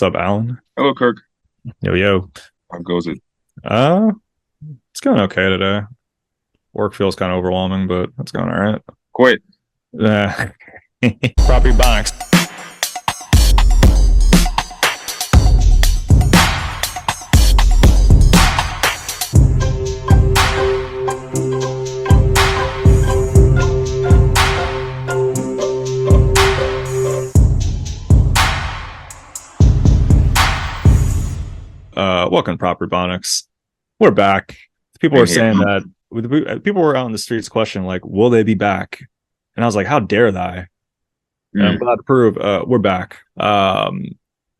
What's up, Alan? Hello, Kirk. Yo, yo. How goes it? Uh, it's going okay today. Work feels kind of overwhelming, but it's going all right. Quit. Uh, Property Ebonics. Welcome to Property Ebonics. We're back. People were Been here. saying that people were out in the streets questioning, like, will they be back? And I was like, how dare they? And I'm Mm. glad to prove we're back. I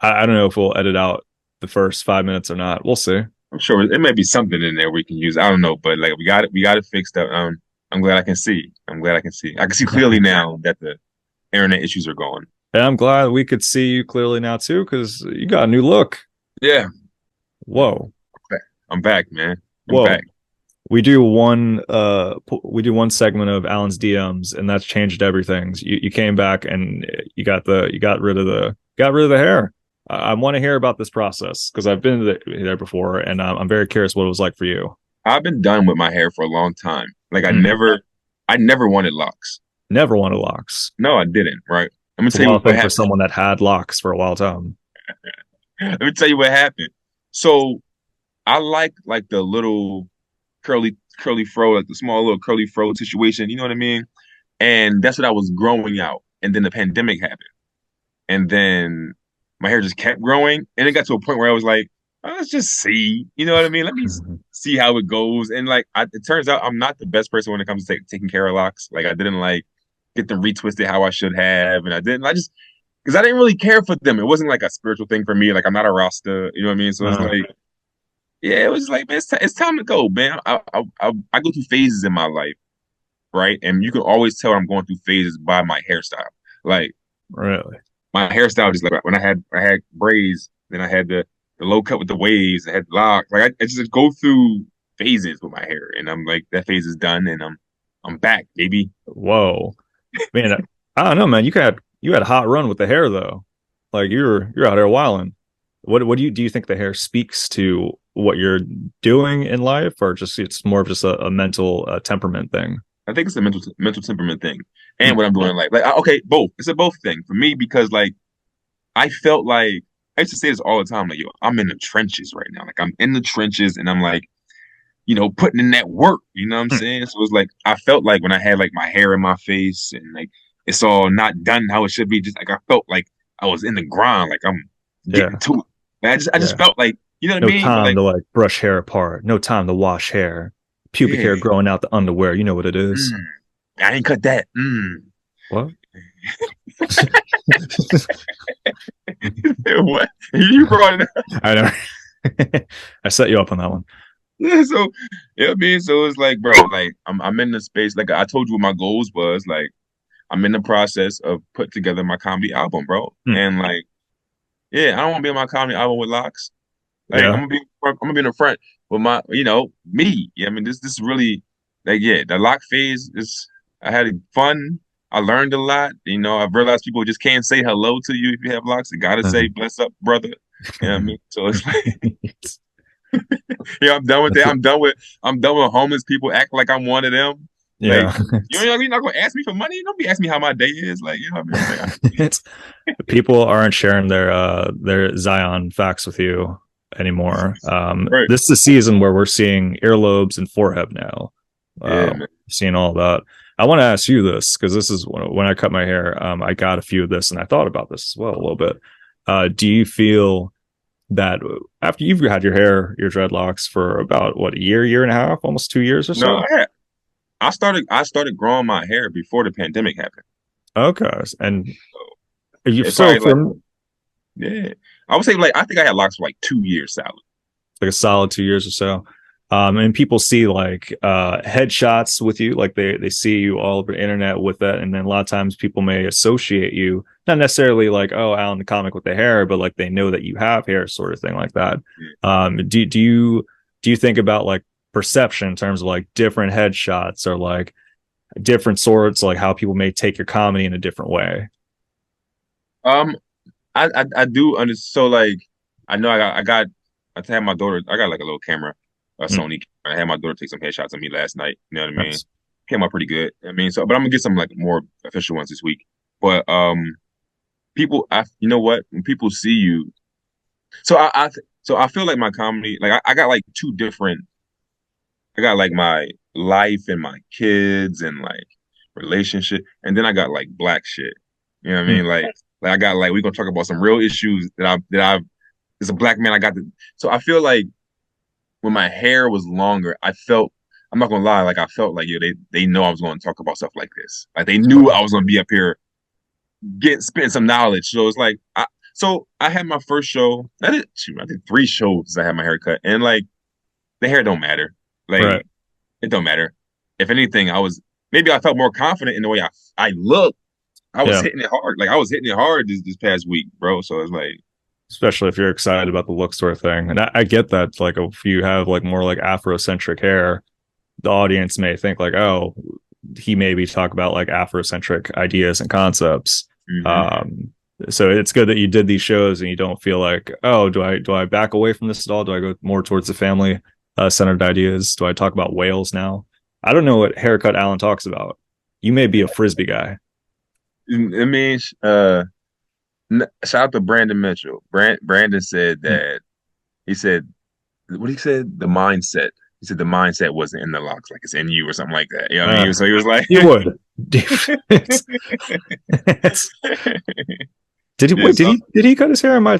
don't know if we'll edit out the first 5 minutes or not. We'll see. I'm sure it may be something in there we can use. I don't know, but like we got it fixed up. I'm glad I can see. I'm glad I can see. I can see clearly now that the internet issues are gone. And I'm glad we could see you clearly now too, because you got a new look. Yeah, Whoa, I'm back, man. I'm whoa. back. We do one segment of Alan's DMs, and that's changed everything. You came back and you got rid of the hair. I want to hear about this process because I've been there before, and I'm very curious what it was like for you. I've been done with my hair for a long time. Like Mm. I never wanted locks. Never wanted locks. No, I didn't. Right. I'm gonna It's a tell you wild what thing for happened. someone that had locks for a while time. Let me tell you what happened. So I like the little curly fro, like the small little curly fro situation. You know what I mean? And that's what I was growing out. And then the pandemic happened. And then my hair just kept growing. And it got to a point where I was like, oh, let's just see. You know what I mean? Let me see how it goes. And like, it turns out I'm not the best person when it comes to taking care of locks. Like, I didn't like get them retwisted how I should have. And because I didn't really care for them. It wasn't like a spiritual thing for me. Like, I'm not a Rasta. You know what I mean? So it's Uh, like, yeah, it was like, man, it's time to go, man. I go through phases in my life, right? And you can always tell I'm going through phases by my hairstyle. Like really? my hairstyle, just like when I had braids, then I had the low cut with the waves, I had locks. Like I just go through phases with my hair, and I'm like that phase is done, and I'm back, baby. Whoa, man! I don't know, man. You had a hot run with the hair though. Like you're out here wilding. What do you think the hair speaks to what you're doing in life, or just it's more of just a mental temperament thing? I think it's a mental temperament thing, and Hmm. what I'm doing in life. Like okay, both. It's a both thing for me because like I felt like I used to say this all the time. Like, yo, I'm in the trenches right now. Like, I'm in the trenches and I'm like, putting in that work. You know what I'm Hmm. saying? So it was like, I felt like when I had like my hair in my face and like it's all not done how it should be, just like I felt like I was in the grind. Like, I'm getting Yeah, to it. And I just yeah. felt like, you know what I No mean? But time like, to like brush hair apart. No time to wash hair. Pubic yeah, hair growing out the underwear. You know what it is. mm, I ain't cut that. What? What? You brought it up. I know. I set you up on that one. Yeah, so I mean, so it's like, bro, like I'm in the space. Like I told you what my goals was. Like I'm in the process of putting together my comedy album, bro. Hmm. And like, yeah, I don't want to be on my comedy album with locks. Like Yeah. I'm gonna be in the front with my, me. Yeah, I mean, this is really like, yeah, the lock phase is. I had fun. I learned a lot. I've realized people just can't say hello to you if you have locks. They gotta say, Mhm. "Bless up, brother." You know what I mean? So it's like, yeah, I'm done with that. That's it. I'm done with homeless people acting like I'm one of them. Like, Yeah. you're not gonna ask me for money. Don't be asking me how my day is. Like, you know what I mean? Like, It's people aren't sharing their Zion facts with you anymore. right. This is the season where we're seeing earlobes and forehead now. Yeah, man. Seeing all that. I want to ask you this because this is when I cut my hair. I got a few of this, and I thought about this as well a little bit. Do you feel that after you've had your dreadlocks for about what, a year and a half, almost 2 years or No, so? I started growing my hair before the pandemic happened. Okay, and you It's so probably like, from yeah. I would say like I think I had locks for like 2 years solid. like a solid 2 years or so. And people see like headshots with you, like they see you all over the internet with that, and then a lot of times people may associate you, not necessarily like, oh, out in the comic with the hair, but like they know that you have hair, sort of thing like that. Do you think about like perception in terms of like different headshots or like different sorts, like how people may take your comedy in a different way? Um, I do understand. So like, I know I had my daughter. I got like a little camera, a Mm, Sony. I had my daughter take some headshots of me last night. You know what I mean? nice. Came out pretty good. I mean, so but I'm gonna get some like more official ones this week. But people, you know what? When people see you, so so I feel like my comedy, like I got like two different. I got like my life and my kids and like relationship, and then I got like black shit. You know what I Mm, mean? Like I got like we're gonna talk about some real issues that I've as a black man I got to. So I feel like when my hair was longer, I felt I'm not gonna lie, like I felt like they know I was gonna talk about stuff like this. Like they knew I was gonna be up here spitting some knowledge. So it's like I had my first show. I did three shows as I had my hair cut, and like the hair don't matter. Like right. it don't matter. If anything, maybe I felt more confident in the way I looked. I was Yeah. hitting it hard. Like I was hitting it hard this past week, bro. So it's like, Especially if you're excited about the look sort of thing. And I get that. Like if you have like more like Afrocentric hair, the audience may think like, oh, he maybe talk about like Afrocentric ideas and concepts. mhm. Um, so it's good that you did these shows and you don't feel like, oh, do I back away from this at all? Do I go more towards the family centered ideas? Do I talk about whales now? I don't know what haircut Alan talks about. You may be a frisbee guy. I mean, shout out to Brandon Mitchell. Brandon said Hmm. that he said what he said the mindset. He said the mindset wasn't in the locks, like it's in you or something like that. You know what I mean? So he was like, You would. it's, it's, did he yeah. wait? So Did he cut his hair? Am I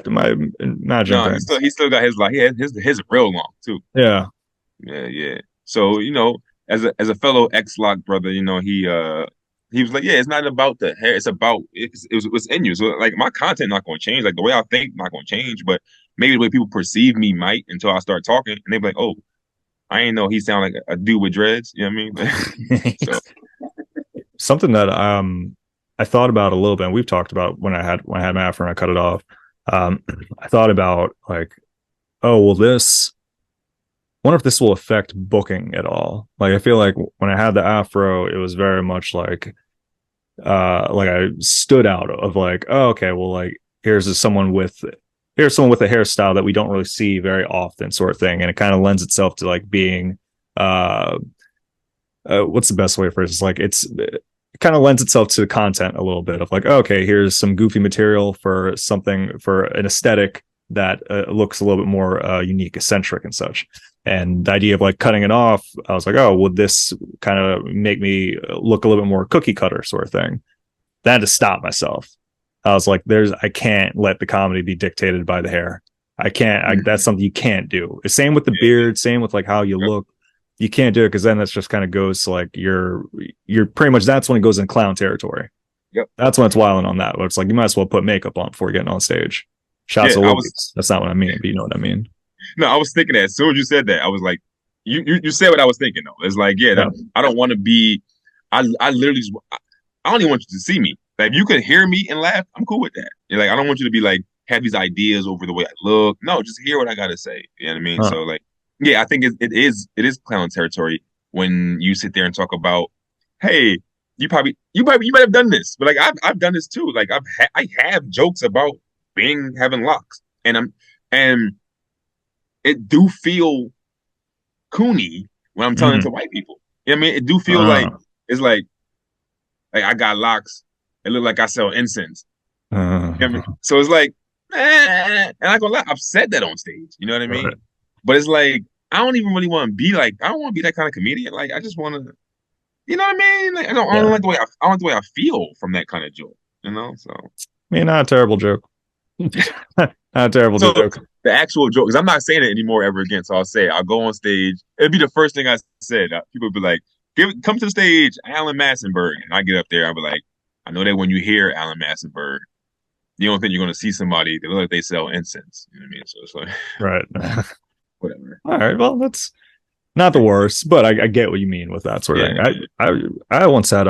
imagining no, things? he still got his like he had his real long too. Yeah. Yeah, yeah. So, as a fellow ex-Lock brother, he was like, yeah, it's not about the hair, it's about it's in you. So like my content not gonna change. Like the way I think not gonna change, but maybe the way people perceive me might until I start talking and they be like, oh, I ain't know he sound like a dude with dreads. You know what I mean? So Something that I thought about a little bit, and we've talked about when I had my afro and I cut it off. Um, I thought about like, oh, will this wonder if this will affect booking at all. Like I feel like when I had the afro, it was very much like I stood out of like, oh, okay, well, like here's someone with a hairstyle that we don't really see very often, sort of thing, and it kind of lends itself to like being uh, what's the best way for it? It's like it kind of lends itself to content a little bit of like, oh, okay, here's some goofy material for something for an aesthetic that looks a little bit more unique, eccentric, and such. And the idea of like cutting it off, I was like, oh, would this kind of make me look a little bit more cookie cutter sort of thing? Then I had to stop myself. I was like, I can't let the comedy be dictated by the hair. I can't, that's mhm. something you can't do. Same with the Yeah, beard, same with like how you yep, look. You can't do it because then that's just kind of goes to like you're pretty much that's when it goes in clown territory. yep. That's when it's wilding on that. Where it's like you might as well put makeup on before getting on stage. Shots Yeah, of I was lilies. That's not what I mean, but you know what I mean. no, I was thinking that as soon as you said that, I was like, you said what I was thinking though. It's like, yeah, Yeah. I don't want to be I literally just, I don't even want you to see me. Like, if you can hear me and laugh, I'm cool with that. You're like, I don't want you to be like have these ideas over the way I look. No, just hear what I gotta say. You know what I mean? Huh. So like, yeah, I think it is clown territory when you sit there and talk about, hey, you might have done this, but like I've done this too. Like I have jokes about having locks, and it do feel coony when I'm telling it to Mm. white people. You know what I mean? It do feel like Uh, it's like I got locks. It look like I sell incense. You know what I mean? uh, So it's like, and I go lie, I've said that on stage. You know what I right. mean? But it's like I don't even really want to be like I don't want to be that kind of comedian. Like I just want to, you know what I mean? Like I don't Yeah. like the way I don't like the way I feel from that kind of joke. You know? So I mean, not a terrible joke. Not a terrible so joke. the actual joke, because I'm not saying it anymore ever again. So I'll say it. I'll go on stage. It'd be the first thing I said. People would be like, come to the stage, Alan Massenburg. And I get up there, I'll be like, I know that when you hear Alan Massenburg, you don't think you're gonna see somebody that look like they sell incense. You know what I mean? So it's like Right. whatever. All right. Well, that's not the worst, but I get what you mean with that sort of Yeah, thing. yeah. I once had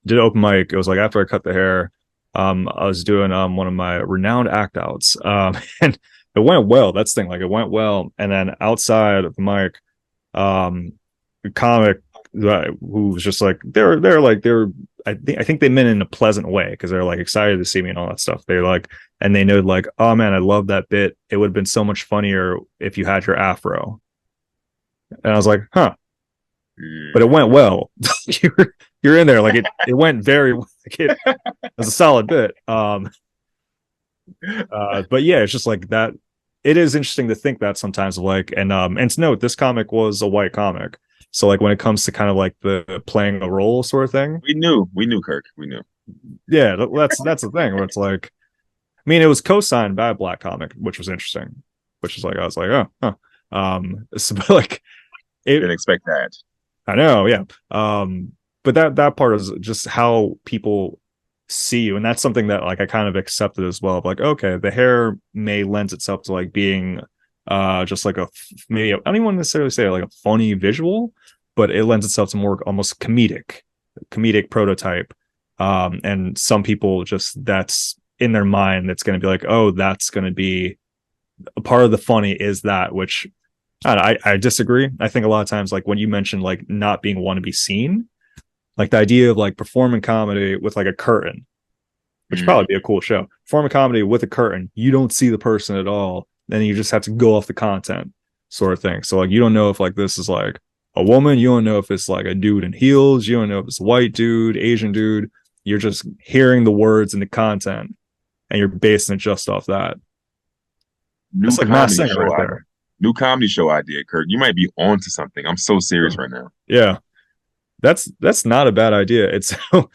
did open mic. It was like after I cut the hair, I was doing one of my renowned act outs. And it went well. That's the thing, like it went well. And then outside of the mic, the comic who was just like they're I think they meant it in a pleasant way because they're like excited to see me and all that stuff. They're like, and they know like, oh man, I love that bit. It would have been so much funnier if you had your afro. And I was like, huh, but it went well. You're in there like it went very like it was a solid bit. But yeah, it's just like that. It is interesting to think that sometimes like and to note this comic was a white comic. So like when it comes to kind of like the playing a role sort of thing, we knew Kirk, we knew. yeah, that's the thing where it's like, I mean, it was co-signed by a black comic, which was interesting. Which is like I was like, oh, huh. So, but like Didn't expect that. I know, yeah. But that part is just how people see you, and that's something that like I kind of accepted as well. Like, okay, the hair may lends itself to like being just like maybe I don't even necessarily say like a funny visual, but it lends itself to more almost comedic prototype. And some people just that's in their mind that's going to be like, oh, that's going to be a part of the funny is that, which I disagree. I think a lot of times like when you mention like not being want to be seen, like the idea of like performing comedy with like a curtain, which would probably be a cool show. Perform a comedy with a curtain, you don't see the person at all, then you just have to go off the content sort of thing. So like you don't know if like this is like a woman, you don't know if it's like a dude in heels, you don't know if it's a white dude, Asian dude. You're just hearing the words and the content, and you're basing it just off that. New It's like Mass Singer right there. New comedy show idea, Kirk. You might be onto something. I'm so serious right now. Yeah, that's not a bad idea. It's I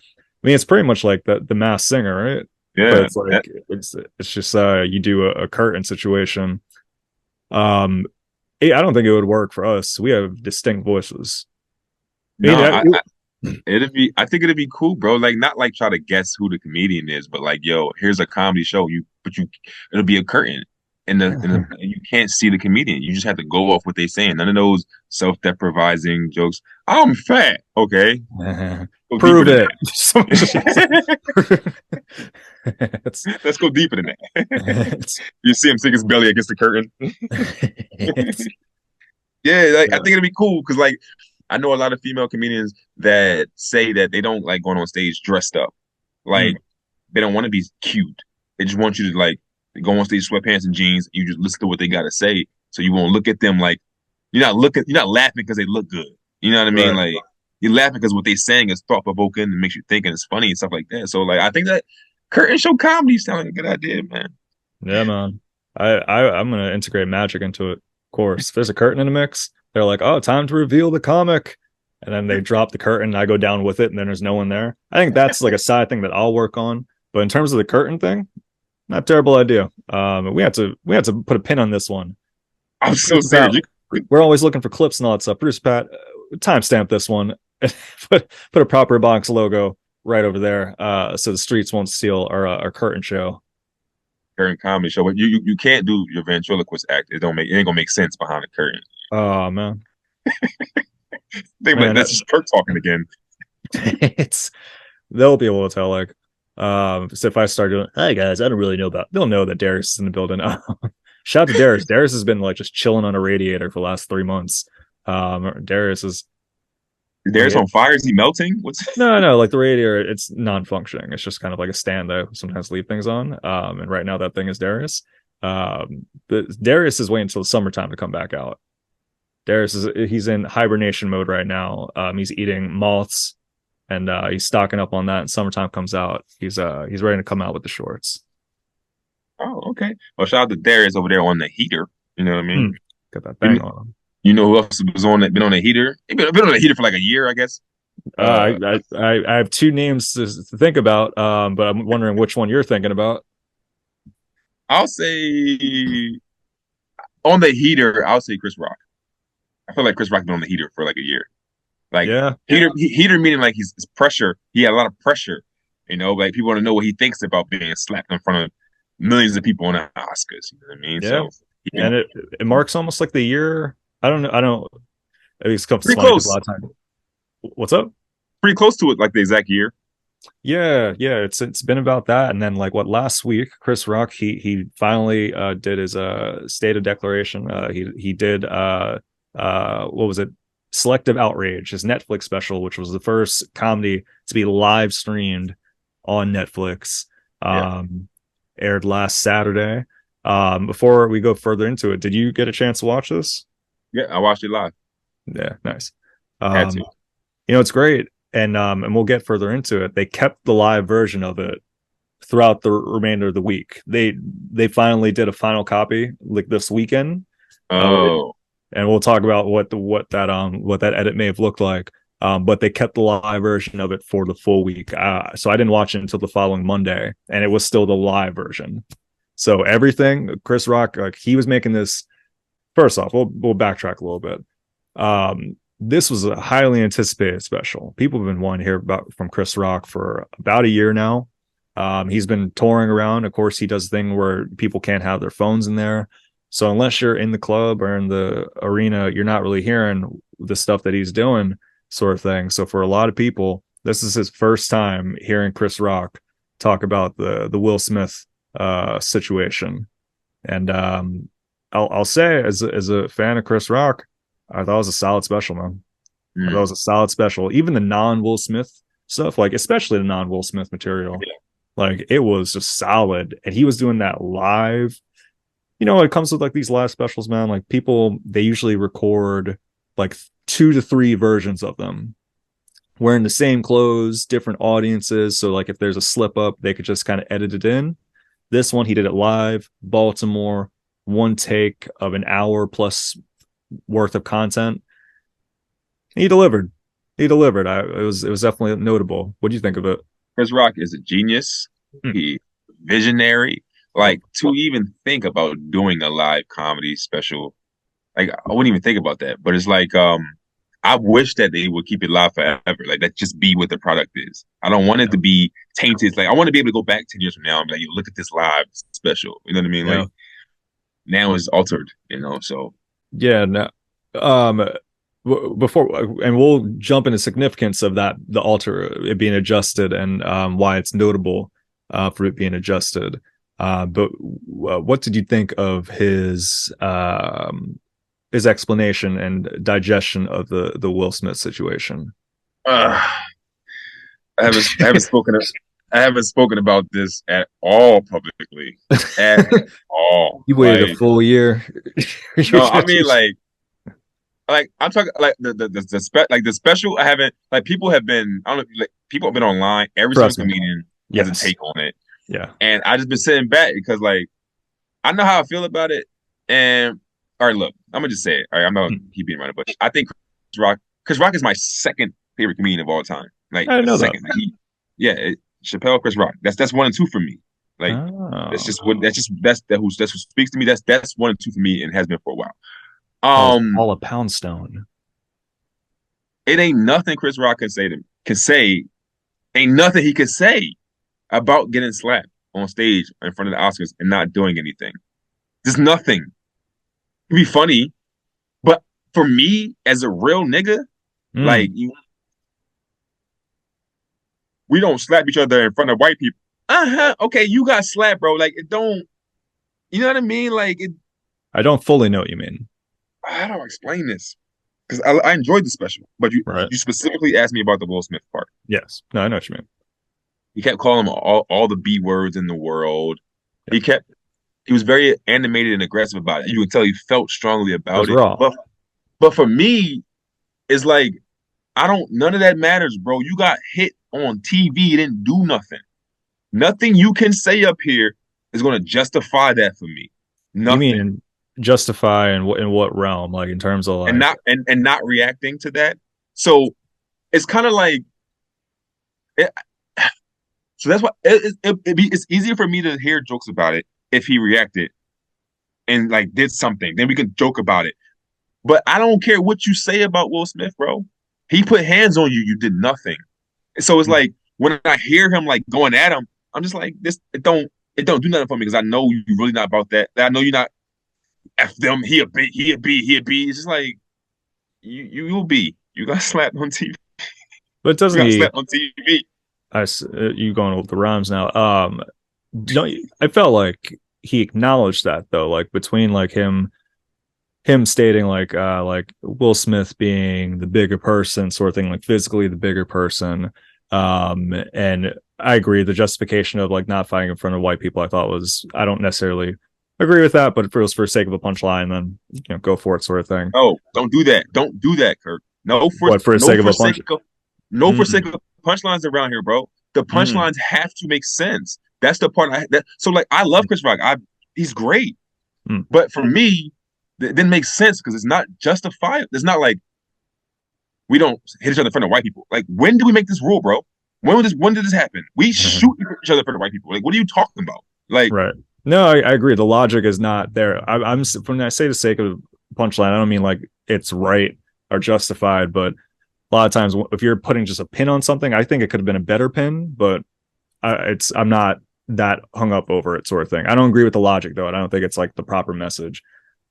mean it's pretty much like the Mass Singer, right? Yeah, But it's like it's just you do a curtain situation. I don't think it would work for us. We have distinct voices. no, I think it'd be cool, bro. Like not like try to guess who the comedian is, but like, yo, here's a comedy show. It'll be a curtain, and you can't see the comedian. You just have to go off what they're saying. None of those self-depriving jokes. I'm fat. Okay, Prove it. Let's go deeper than that. You see him stick his belly against the curtain. Yeah, like, I think it'd be cool because like I know a lot of female comedians that say that they don't like going on stage dressed up. Like they don't want to be cute. They just want you to like go on stage sweatpants and jeans. You just listen to what they gotta say, so you won't look at them like you're not laughing because they look good. You know what I mean? Right. Like you're laughing because what they're saying is thought provoking and makes you think and it's funny and stuff like that. So like I think that curtain show comedy sounds like a good idea, man. Yeah, man. I'm gonna integrate magic into it. Of course, if there's a curtain in the mix, they're like, "Oh, time to reveal the comic," and then they drop the curtain. And I go down with it, and then there's no one there. I think that's like a side thing that I'll work on. But in terms of the curtain thing, not a terrible idea. We had to put a pin on this one. I'm so serious. We're always looking for clips and all that stuff. Producer Pat, timestamp this one. put a proper Ebonics logo right over there, so the streets won't steal our curtain show. Curtain comedy show, but you can't do your ventriloquist act. It ain't gonna make sense behind the curtain. Oh man, that's just Kirk talking again. They'll be able to tell like so if I start doing, hi guys, I don't really know about, they'll know that Darius is in the building. Shout out to Darius. Darius has been like just chilling on a radiator for the last 3 months. Darius is on fire. Is he melting? What's no, like the radiator, it's non-functioning. It's just kind of like a stand that I sometimes leave things on. And right now that thing is Darius. But Darius is waiting until the summertime to come back out. He's in hibernation mode right now. He's eating moths and he's stocking up on that. And summertime comes out, he's ready to come out with the shorts. Oh, okay. Well, shout out to Darius over there on the heater. You know what I mean? Got that thing on him. You know who else was been on the heater? Been on the heater for like a year, I guess. I have 2 names to think about, but I'm wondering which one you're thinking about. I'll say on the heater. I'll say Chris Rock. I feel like Chris Rock been on the heater for like a year. Like heater meaning like his pressure. He had a lot of pressure. You know, like people want to know what he thinks about being slapped in front of millions of people on the Oscars. You know what I mean? Yeah. So, and it marks almost like the year. I don't know. At least comes pretty close. A lot of time. What's up? Pretty close to it, like the exact year. Yeah. It's been about that, and then like last week, Chris Rock he finally did his stated declaration. He did what was it? Selective Outrage, his Netflix special, which was the first comedy to be live streamed on Netflix. Yeah. Aired last Saturday. Before we go further into it, did you get a chance to watch this? Yeah, I watched it live. Yeah, nice. Had to. It's great, and we'll get further into it. They kept the live version of it throughout the remainder of the week. They finally did a final copy like this weekend. Oh. And we'll talk about what that edit may have looked like. But they kept the live version of it for the full week. So I didn't watch it until the following Monday, and it was still the live version. So everything, Chris Rock, like he was making this. First off, we'll backtrack a little bit. This was a highly anticipated special. People have been wanting to hear about from Chris Rock for about a year now. He's been touring around. Of course, he does a thing where people can't have their phones in there. So unless you're in the club or in the arena, you're not really hearing the stuff that he's doing, sort of thing. So for a lot of people, this is his first time hearing Chris Rock talk about the Will Smith situation. And I'll say, as a fan of Chris Rock, I thought it was a solid special, man. I thought it was a solid special. Even the non-Will Smith stuff, like especially the non-Will Smith material, like it was just solid. And he was doing that live. It comes with like these live specials, man. Like people, they usually record like 2 to 3 versions of them, wearing the same clothes, different audiences. So like if there's a slip up, they could just kind of edit it in. This one, he did it live, Baltimore, one take of an hour plus worth of content. He delivered. It was definitely notable. What do you think of it? Chris Rock is a genius. He visionary. Like to even think about doing a live comedy special, like I wouldn't even think about that. But it's like I wish that they would keep it live forever. Like that just be what the product is. I don't want it to be tainted. Like I want to be able to go back 10 years from now and be like, look at this live special. You know what I mean? Yeah. Like now it's altered, so yeah. No, before, and we'll jump into significance of that, the alter, it being adjusted, and why it's notable for it being adjusted. But what did you think of his explanation and digestion of the Will Smith situation? I haven't spoken about this at all publicly at all. You waited a full year. No, I mean like I'm talking like the special. I haven't, like, people have been, I don't know, like people have been online. Every single comedian has a take on it. Yeah, and I just been sitting back because like I know how I feel about it. And all right, look, I'm gonna just say it. All right, I'm not gonna keep being around the bush. I think Chris Rock is my second favorite comedian of all time. Like I know second. that. Chappelle, Chris Rock. That's 1 and 2 for me. Like that's who speaks to me. That's 1 and 2 for me, and has been for a while. All a Poundstone. It ain't nothing Chris Rock can say. Ain't nothing he can say about getting slapped on stage in front of the Oscars and not doing anything. There's nothing. It'd be funny, but for me, as a real nigga, like we don't slap each other in front of white people. Okay, you got slapped, bro. Like it don't. You know what I mean? Like it. I don't fully know what you mean. How do I explain this? Because I enjoyed the special, but you specifically asked me about the Will Smith part. Yes. No, I know what you mean. He kept calling him all the B words in the world. Yeah. He was very animated and aggressive about it. You could tell he felt strongly about it. Raw. But for me, it's like none of that matters, bro. You got hit on TV, you didn't do nothing. Nothing you can say up here is going to justify that for me. Nothing. You mean justify in what realm? Like in terms of like and not reacting to that. So it's kind of like so that's why it's easier for me to hear jokes about it if he reacted and like did something. Then we can joke about it. But I don't care what you say about Will Smith, bro. He put hands on you. You did nothing. So it's like when I hear him like going at him, I'm just like, it don't do nothing for me because I know you're really not about that. I know you're not F them. He a B. It's just like you'll be. You got slapped on TV. But doesn't he? Slapped on TV. You going with the rhymes now? I felt like he acknowledged that though, like between like him him stating like Will Smith being the bigger person sort of thing, like physically the bigger person. And I agree, the justification of like not fighting in front of white people, I thought was, I don't necessarily agree with that, but if it was for the sake of a punchline, then go for it sort of thing. Oh, don't do that. Don't do that, Kirk. What, for the sake of a punch? No for Mm, sake of punchlines around here, bro. The mm, punchlines have to make sense. That's the part so like I love Chris Rock. He's great. mm. But for me, it didn't make sense because it's not justified. It's not like we don't hit each other in front of white people. Like, when did we make this rule, bro? When did this happen? We shoot each other in front of white people. Like, what are you talking about? Like, Right. No, I agree. The logic is not there. I'm when I say the sake of punchline, I don't mean like it's right or justified, but a lot of times if you're putting just a pin on something, I think it could have been a better pin, but I'm not that hung up over it sort of thing. I don't agree with the logic though, and I don't think it's like the proper message.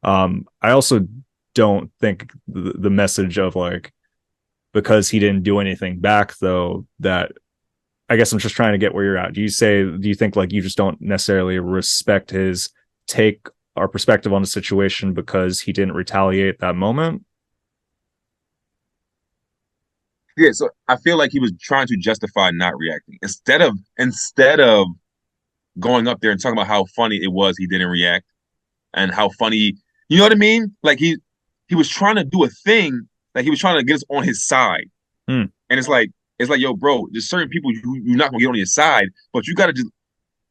I also don't think the message of like, because he didn't do anything back though, that, I guess I'm just trying to get where you're at. Do you think like you just don't necessarily respect his take or perspective on the situation because he didn't retaliate that moment? yeah, so I feel like he was trying to justify not reacting instead of going up there and talking about how funny it was he didn't react and how funny, you know what I mean? Like he was trying to do a thing, like he was trying to get us on his side. Hmm. And it's like, yo, bro, there's certain people you're not gonna get on your side, but you gotta just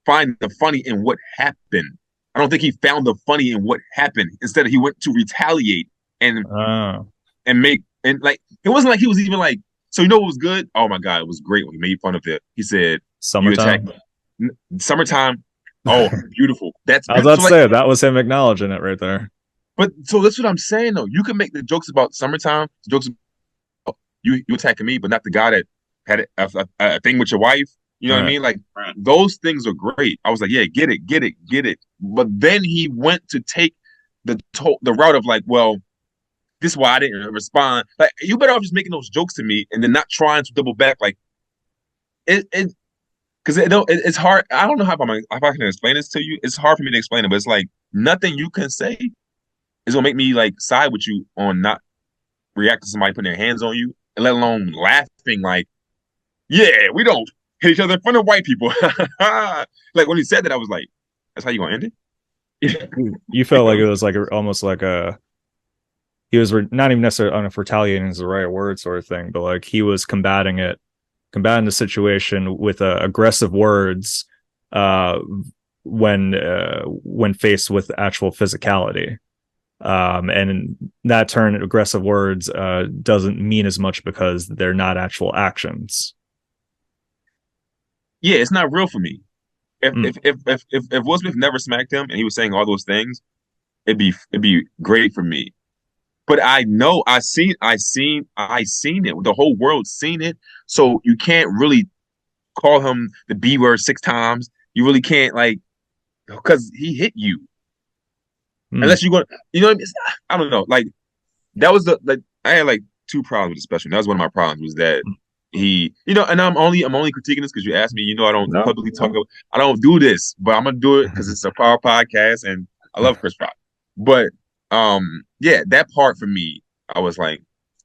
find the funny in what happened. I don't think he found the funny in what happened. Instead, he went to retaliate and Oh, make, and like it wasn't like he was even like, so you know what was good? Oh my god, it was great when he made fun of it. He said, "You attack summertime. summertime." Oh, I beautiful. That's was beautiful. about So to like, say that was him acknowledging it right there. but so that's what I'm saying though. You can make the jokes about summertime, jokes about you attacking me, but not the guy that had a thing with your wife. You know All what I right. mean? Like those things are great. I was like, yeah, get it, get it, get it. But then he went to take the route of like, well, this is why I didn't respond. Like, you better off just making those jokes to me and then not trying to double back. Like it because it's hard. I don't know if I can explain this to you. It's hard for me to explain it, but it's like nothing you can say is gonna make me like side with you on not reacting to somebody putting their hands on you, and let alone laughing like, yeah, we don't hit each other in front of white people. Like when he said that, I was like, that's how you gonna end it? You felt like it was like almost like a, he was not even necessarily, I don't know if retaliating is the right word sort of thing, but like he was combating the situation with aggressive words uh, when faced with actual physicality. And in that turn, aggressive words doesn't mean as much because they're not actual actions. Yeah, it's not real for me. If Mm. if if if Will Smith never smacked him and he was saying all those things, it'd be great for me. But I know I seen it. The whole world's seen it. So you can't really call him the B word 6 times. You really can't, like, because he hit you. Mm. Unless you're going, you know what I mean? I don't know. Like that was the like I had like two problems with the special. That was one of my problems was that and I'm only critiquing this because you asked me. I don't No. publicly talk about. I don't do this, but I'm gonna do it because it's a power podcast and I love Chris Rock. But yeah, that part for me, I was like,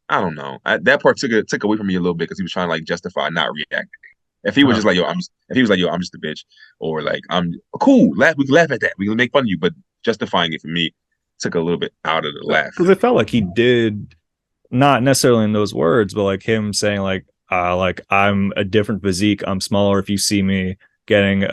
I don't know. That part took away from me a little bit because he was trying to like justify not reacting. If he was Huh. just like, if he was like, yo, I'm just a bitch, or like, I'm cool, we can laugh at that, we can make fun of you, but justifying it for me took a little bit out of the laugh. Because it felt like he did, not necessarily in those words, but like him saying like I'm a different physique, I'm smaller. If you see me getting in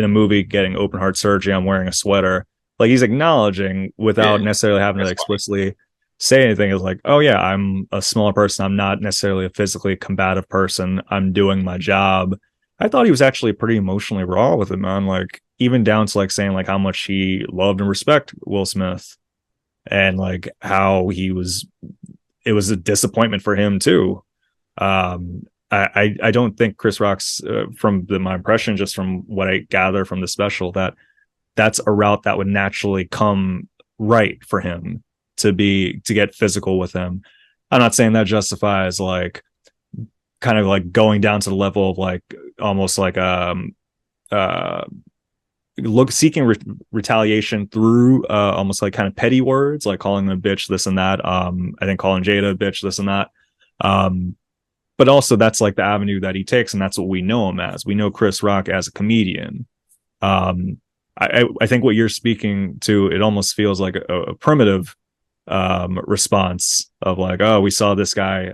a movie getting open heart surgery, I'm wearing a sweater. Like he's acknowledging Yeah, without necessarily having to that's funny. explicitly say anything. Is like, oh yeah, I'm a smaller person. I'm not necessarily a physically combative person. I'm doing my job. I thought he was actually pretty emotionally raw with it, man. Like even down to like saying like how much he loved and respect Will Smith, and like how he was, it was a disappointment for him too. I don't think Chris Rock's from my impression, just from what I gather from the special, that that's a route that would naturally come right for him to get physical with him. I'm not saying that justifies like kind of like going down to the level of like almost like uh seeking retaliation through almost like kind of petty words, like calling them a bitch, this and that. I think calling Jada a bitch, this and that. Um, but also that's like the avenue that he takes, and that's what we know him as. We know Chris Rock as a comedian. I think what you're speaking to, it almost feels like a primitive response of like, oh, we saw this guy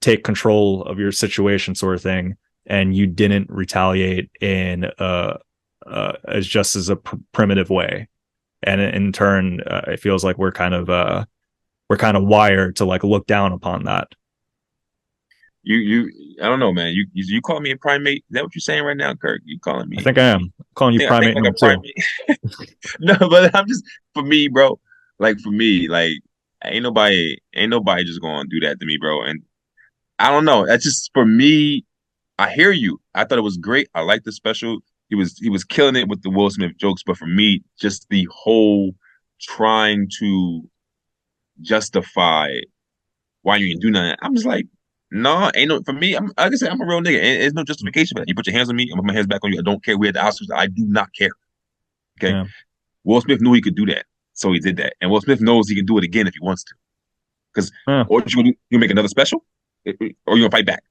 take control of your situation, sort of thing, and you didn't retaliate in as just as a primitive way. And in turn, it feels like we're kind of wired to like look down upon that. I don't know, man. You call me a primate? Is that what you're saying right now, Kirk? You calling I me? think I am. I'm calling you I think primate like a number two. primate. No, but I'm just for me, bro. Like for me, like ain't nobody just gonna do that to me, bro. And I don't know. That's just for me. I hear you. I thought it was great. I liked the special. He was killing it with the Will Smith jokes, but for me, just the whole trying to justify why you didn't do nothing. I'm just like, no, ain't no for me. I'm like I said, I'm a real nigga. There's no justification for that. You put your hands on me, I'm put my hands back on you. I don't care. We had the Oscars. I do not care. Okay. Yeah. Will Smith knew he could do that, so he did that. And Will Smith knows he can do it again if he wants to. Because Yeah. or you make another special, or you gonna fight back.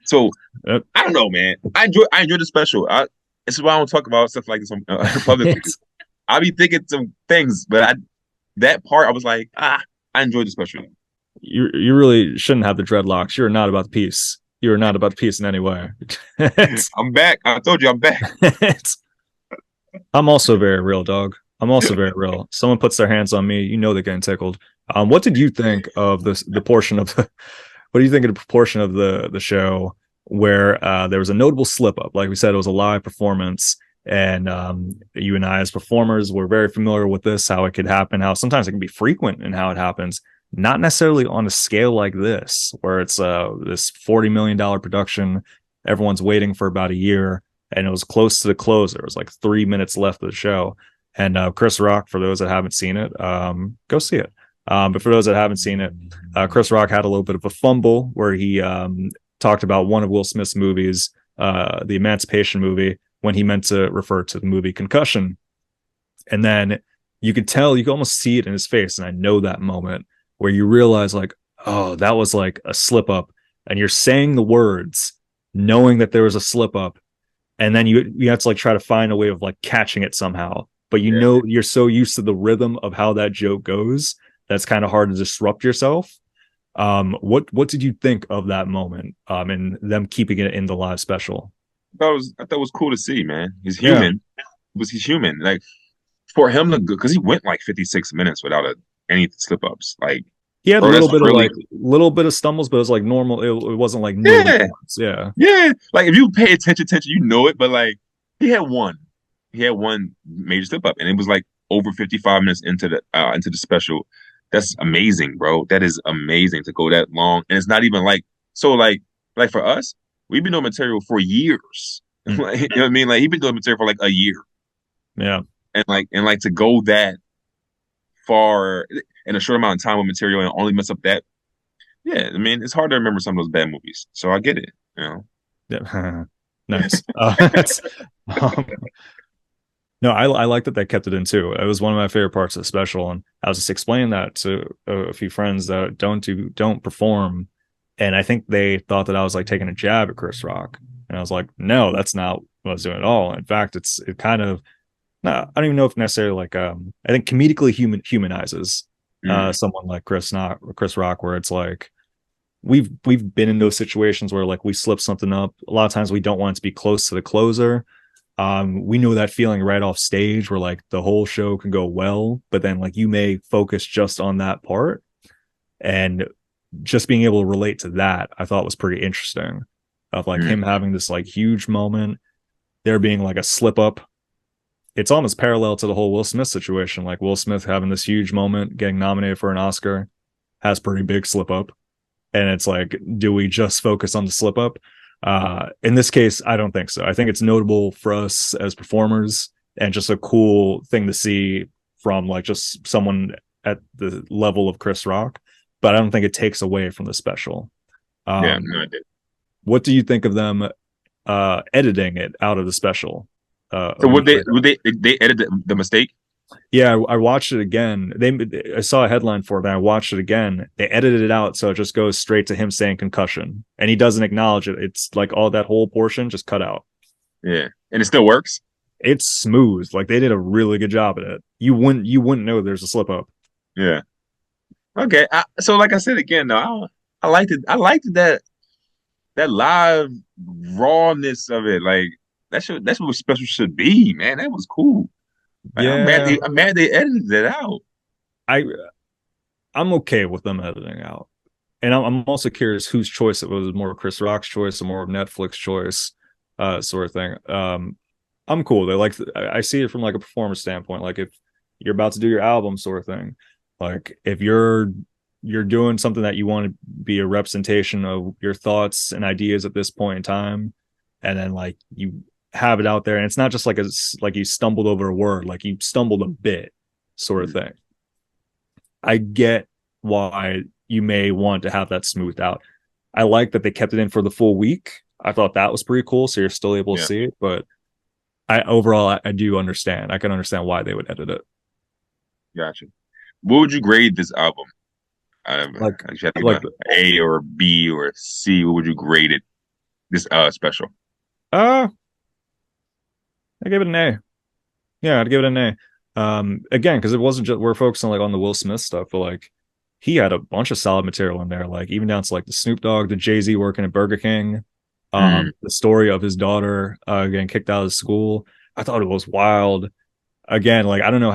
So Yep. I don't know, man. I enjoy the special. This is why I don't talk about stuff like this publicly. I be thinking some things, but that part I was like, I enjoyed the special. You really shouldn't have the dreadlocks. You're not about the peace. You're not about the peace in any way. I'm back. I told you I'm back. I'm also very real, dog. I'm also very real. Someone puts their hands on me, you know they're getting tickled. What did you think of the portion of the what do you think of the proportion of the show where there was a notable slip up? Like we said, it was a live performance, and you and I as performers were very familiar with this, how it could happen, how sometimes it can be frequent in how it happens, not necessarily on a scale like this, where it's this $40 million production, everyone's waiting for about a year, and it was close to the close. There was like 3 minutes left of the show. And Chris Rock, for those that haven't seen it, go see it. But for those that haven't seen it, Chris Rock had a little bit of a fumble where he talked about one of Will Smith's movies, the Emancipation movie, when he meant to refer to the movie Concussion. And then you could tell, you could almost see it in his face. And I know that moment where you realize like, oh, that was like a slip up. And you're saying the words, knowing that there was a slip up. And then you have to like try to find a way of like catching it somehow. But you know, you're so used to the rhythm of how that joke goes, that's kind of hard to disrupt yourself. What did you think of that moment? And them keeping it in the live special? I thought it was cool to see, man. He's human. He's human? Like for him to go, because he went like 56 minutes without any slip ups. Like He had bro, a that's really little bit of stumbles, but it was like normal. It wasn't like notable yeah, ones. Yeah. yeah. Like if you pay attention, you know it. But like he had one, major slip up, and it was like over 55 minutes into the special. That's amazing, bro. That is amazing to go that long, and it's not even like so. Like for us, we've been doing material for years. Like, you know what I mean? Like he's been doing material for like a year, Yeah. and like to go that far in a short amount of time with material and only mess up that. Yeah, I mean it's hard to remember some of those bad movies, so I get it. You know. Yeah. Nice. Um, no, I like that they kept it in too. It was one of my favorite parts of the special, and I was just explaining that to a few friends that don't perform, and I think they thought that I was like taking a jab at Chris Rock, and I was like, no, that's not what I was doing at all. In fact, it kind of, no, I don't even know if necessarily like I think comedically humanizes Mm. someone like Chris Rock, where it's like we've been in those situations where like we slip something up. A lot of times we don't want it to be close to the closer. We know that feeling right off stage where like the whole show can go well, but then like you may focus just on that part, and just being able to relate to that I thought was pretty interesting, of like Mm. him having this like huge moment, there being like a slip up. It's almost parallel to the whole Will Smith situation, like Will Smith having this huge moment, getting nominated for an Oscar, has pretty big slip up, and it's like, do we just focus on the slip up? In this case, I don't think so. I think it's notable for us as performers, and just a cool thing to see from like just someone at the level of Chris Rock, but I don't think it takes away from the special. Yeah, um no, I did. what do you think of them editing it out of the special? a So week later. would they edit the mistake? Yeah, I watched it again. I saw a headline for it, and I watched it again. They edited it out so it just goes straight to him saying concussion, and he doesn't acknowledge it. It's like all that whole portion just cut out. Yeah, and it still works. It's smooth. Like they did a really good job at it. You wouldn't know there's a slip up. Yeah. Okay. So like I said again, though, I liked it. I liked that live rawness of it. Like that's what special should be, man. That was cool. Like, Yeah, I'm mad they edited it out. I I'm okay with them editing out, and I'm also curious whose choice it was, more Chris Rock's choice or more of Netflix choice, sort of thing. I'm cool. They like I see it from like a performance standpoint. Like if you're about to do your album, sort of thing. Like if you're doing something that you want to be a representation of your thoughts and ideas at this point in time, and then like you have it out there, and it's not just like like you stumbled over a word, like you stumbled a bit, sort of thing. I get why you may want to have that smoothed out. I like that they kept it in for the full week. I thought that was pretty cool, so you're still able to Yeah, see it. But I do understand. I can understand why they would edit it. gotcha. What would you grade this album? Like, You have to give like, a A or a B or a C. What would you grade it? This special. uh, I gave it an A. Yeah, I'd give it an A. Again, because it wasn't just we're focusing like on the Will Smith stuff, but like he had a bunch of solid material in there, like even down to like the Snoop Dogg, the Jay-Z working at Burger King, Mm, the story of his daughter getting kicked out of school. I thought it was wild. Again, like I don't know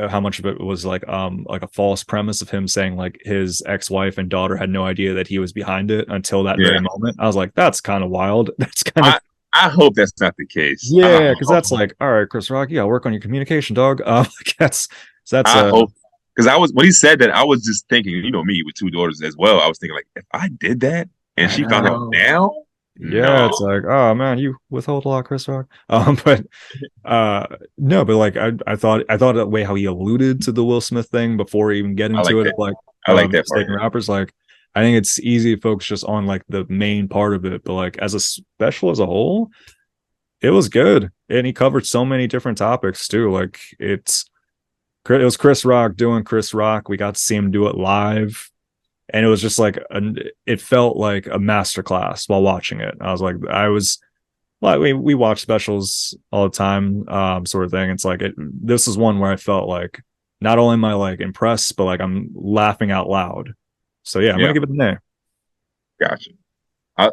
how much of it was like a false premise of him saying like his ex-wife and daughter had no idea that he was behind it until that very yeah. moment. I was like, that's kind of wild. That's kind of I I hope that's not the case. yeah, because that's like, all right, Chris Rock, you gotta work on your communication, dog. Like that's I hope because I was when he said that I was just thinking, you know me with two daughters as well. I was thinking like if I did that and I she found out know. now, Yeah, no. it's like, oh man, you withhold a lot, Chris Rock. But uh no, but like I thought that way how he alluded to the Will Smith thing before even getting I like to it of that. like I like that part. mistaken rappers, like I think it's easy to focus just on like the main part of it, but like as a special as a whole, it was good. And he covered so many different topics too. Like it was Chris Rock doing Chris Rock. We got to see him do it live, and it was just like it felt like a masterclass while watching it. I was like we watch specials all the time, sort of thing. It's like this is one where I felt like not only am I like impressed, but like I'm laughing out loud. So yeah, I'm Yeah, gonna give it an gotcha.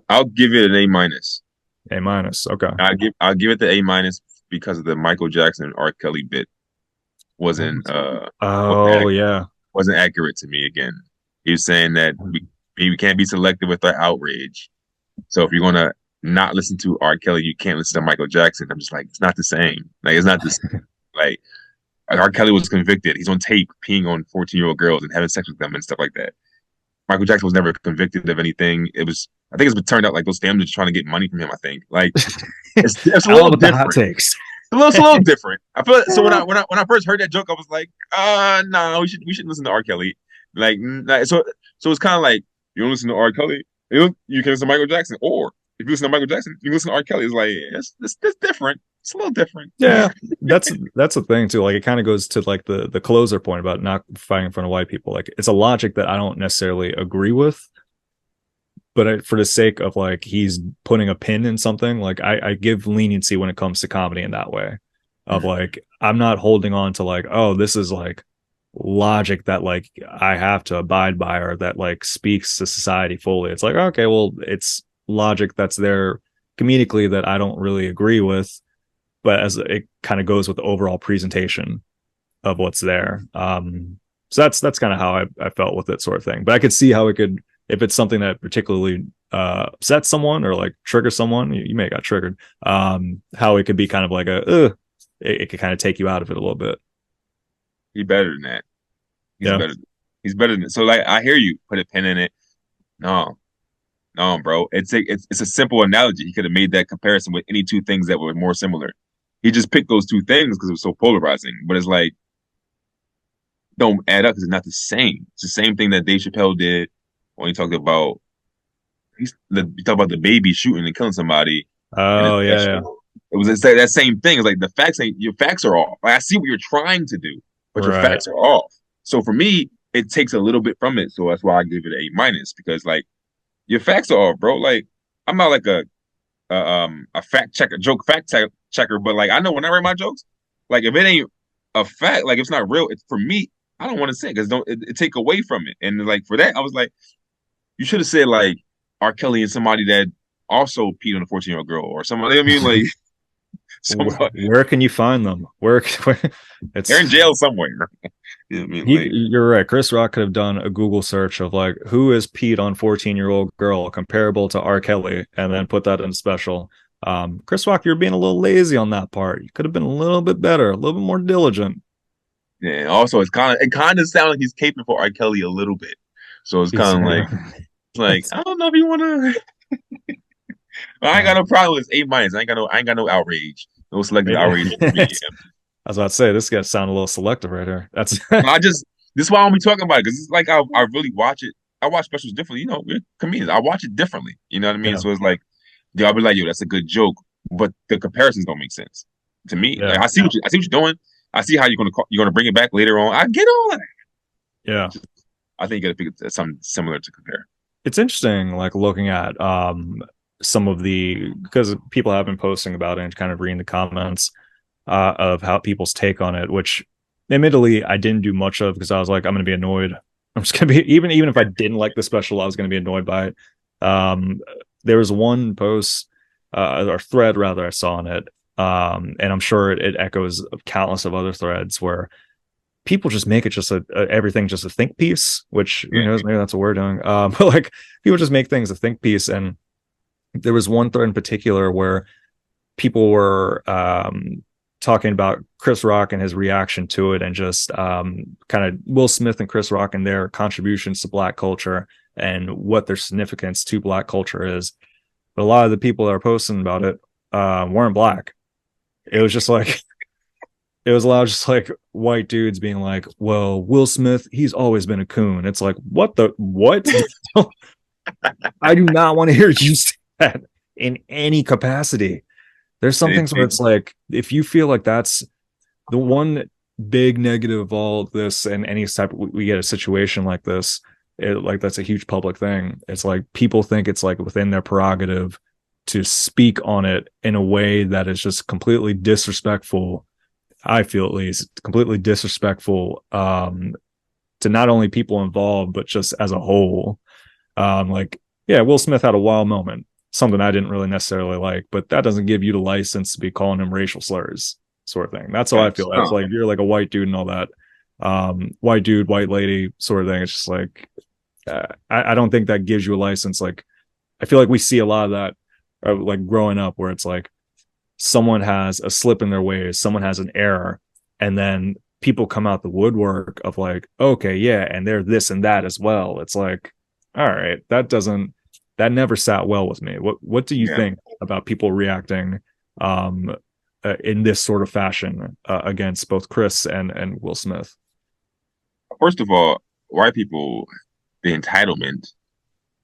I'll give it an A minus. A minus. Okay. I'll give it the A minus because of the Michael Jackson and R. Kelly bit wasn't Oh yeah. wasn't accurate to me again. He was saying that we can't be selective with our outrage. So if you're gonna not listen to R. Kelly, you can't listen to Michael Jackson. I'm just like, it's not the same. Like it's not this like R. Kelly was convicted. He's on tape peeing on 14-year-old girls and having sex with them and stuff like that. Michael Jackson was never convicted of anything. It was I think it's been turned out like those families trying to get money from him, I think. Like it's a I love little with the hot different. takes. It's a little different. I feel like, so when I first heard that joke, I was like, no, we should listen to R. Kelly. So it's kind of like you don't listen to R. Kelly, you can listen to Michael Jackson, or if you listen to Michael Jackson, you listen to R. Kelly. It's like it's different. It's a little different. Yeah, that's the thing too. Like it kind of goes to like the closer point about not fighting in front of white people. Like it's a logic that I don't necessarily agree with, but for the sake of like he's putting a pin in something, like I give leniency when it comes to comedy in that way. Of like I'm not holding on to like, oh, this is like logic that like I have to abide by or that like speaks to society fully. It's like, okay, well, it's logic that's there comedically that I don't really agree with, but as it kind of goes with the overall presentation of what's there. So that's kind of how I felt with it, sort of thing. But I could see how it could, if it's something that particularly upsets someone or like triggers someone, you may have got triggered. How it could be kind of like it could kind of take you out of it a little bit. He's better than that. He's Yeah. better. He's better than so. Like I hear you put a pin in it. No, no, bro. It's a simple analogy. He could have made that comparison with any two things that were more similar. He just picked those two things because it was so polarizing. But it's like don't add up because it's not the same. It's the same thing that Dave Chappelle did when he talked about he talked about the baby shooting and killing somebody in his Oh yeah, yeah. special. It was that same thing. It's like the facts ain't your facts are off. Like, I see what you're trying to do, but your Right. facts are off. So for me, it takes a little bit from it. So that's why I give it an A minus because like your facts are off, bro. Like I'm not like a fact checker, joke checker, but like I know when I write my jokes, like if it ain't a fact, like if it's not real, it's for me. I don't want to say because don't it take away from it. And like for that, I was like, you should have said like R. Kelly and somebody that also peed on a 14-year-old girl or somebody. I mean, like somebody Where can you find them? Where they're it's in jail somewhere. You know what I mean? Like, you're right. Chris Rock could have done a Google search of like who is peed on 14-year-old girl comparable to R. Kelly, and then put that in special. Chris Rock, you're being a little lazy on that part. You could have been a little bit better, a little bit more diligent. yeah. Also, it kind of sounds like he's caping for R. Kelly a little bit. So it's kind of like I don't know if you want to. I ain't got no problem with A minus. I ain't got no outrage. No selective outrage for me. I was about to say this guy sound a little selective right here. That's I just this is why I'm be talking about it because it's like I really watch it. I watch specials differently. You know, we're comedians. I watch it differently. You know what I mean? yeah, So it's like, yo, I'll be like, yo, that's a good joke, but the comparisons don't make sense to me. Like yeah, I see what you're doing. I see how you're gonna bring it back later on. I get all that. yeah. I think you gotta pick something similar to compare. It's interesting, like looking at some of the because people have been posting about it and kind of reading the comments of how people's take on it, which admittedly I didn't do much of because I was like, I'm going to be annoyed. I'm just going to be even if I didn't like the special, I was going to be annoyed by it. There was one post or thread rather I saw on it, and I'm sure it echoes of countless of other threads where people just make it just everything just a think piece, which who knows, maybe that's what we're doing. But like people just make things a think piece, and there was one thread in particular where people were talking about Chris Rock and his reaction to it, and just kind of Will Smith and Chris Rock and their contributions to Black culture and what their significance to Black culture is. But a lot of the people that are posting about it weren't Black. It was just like it was a lot of just like white dudes being like, well, Will Smith, he's always been a coon. It's like, what? I do not want to hear you say that in any capacity. There's some things where it's like, if you feel like that's the one big negative of all of this, and any type we get a situation like this, like that's a huge public thing. It's like people think it's like within their prerogative to speak on it in a way that is just completely disrespectful. I feel at least completely disrespectful to not only people involved, but just as a whole. Like, yeah, Will Smith had a wild moment, something I didn't really necessarily like, but that doesn't give you the license to be calling him racial slurs, sort of thing. That's how I feel. That's like, if you're like a white dude and all that, white dude, white lady sort of thing. It's just like, I don't think that gives you a license. Like, I feel like we see a lot of that, like growing up, where it's like someone has a slip in their ways, someone has an error, and then people come out the woodwork of like, okay, yeah, and they're this and that as well. It's like, all right, that never sat well with me. What do you think about people reacting in this sort of fashion against both Chris and Will Smith? First of all, white people, the entitlement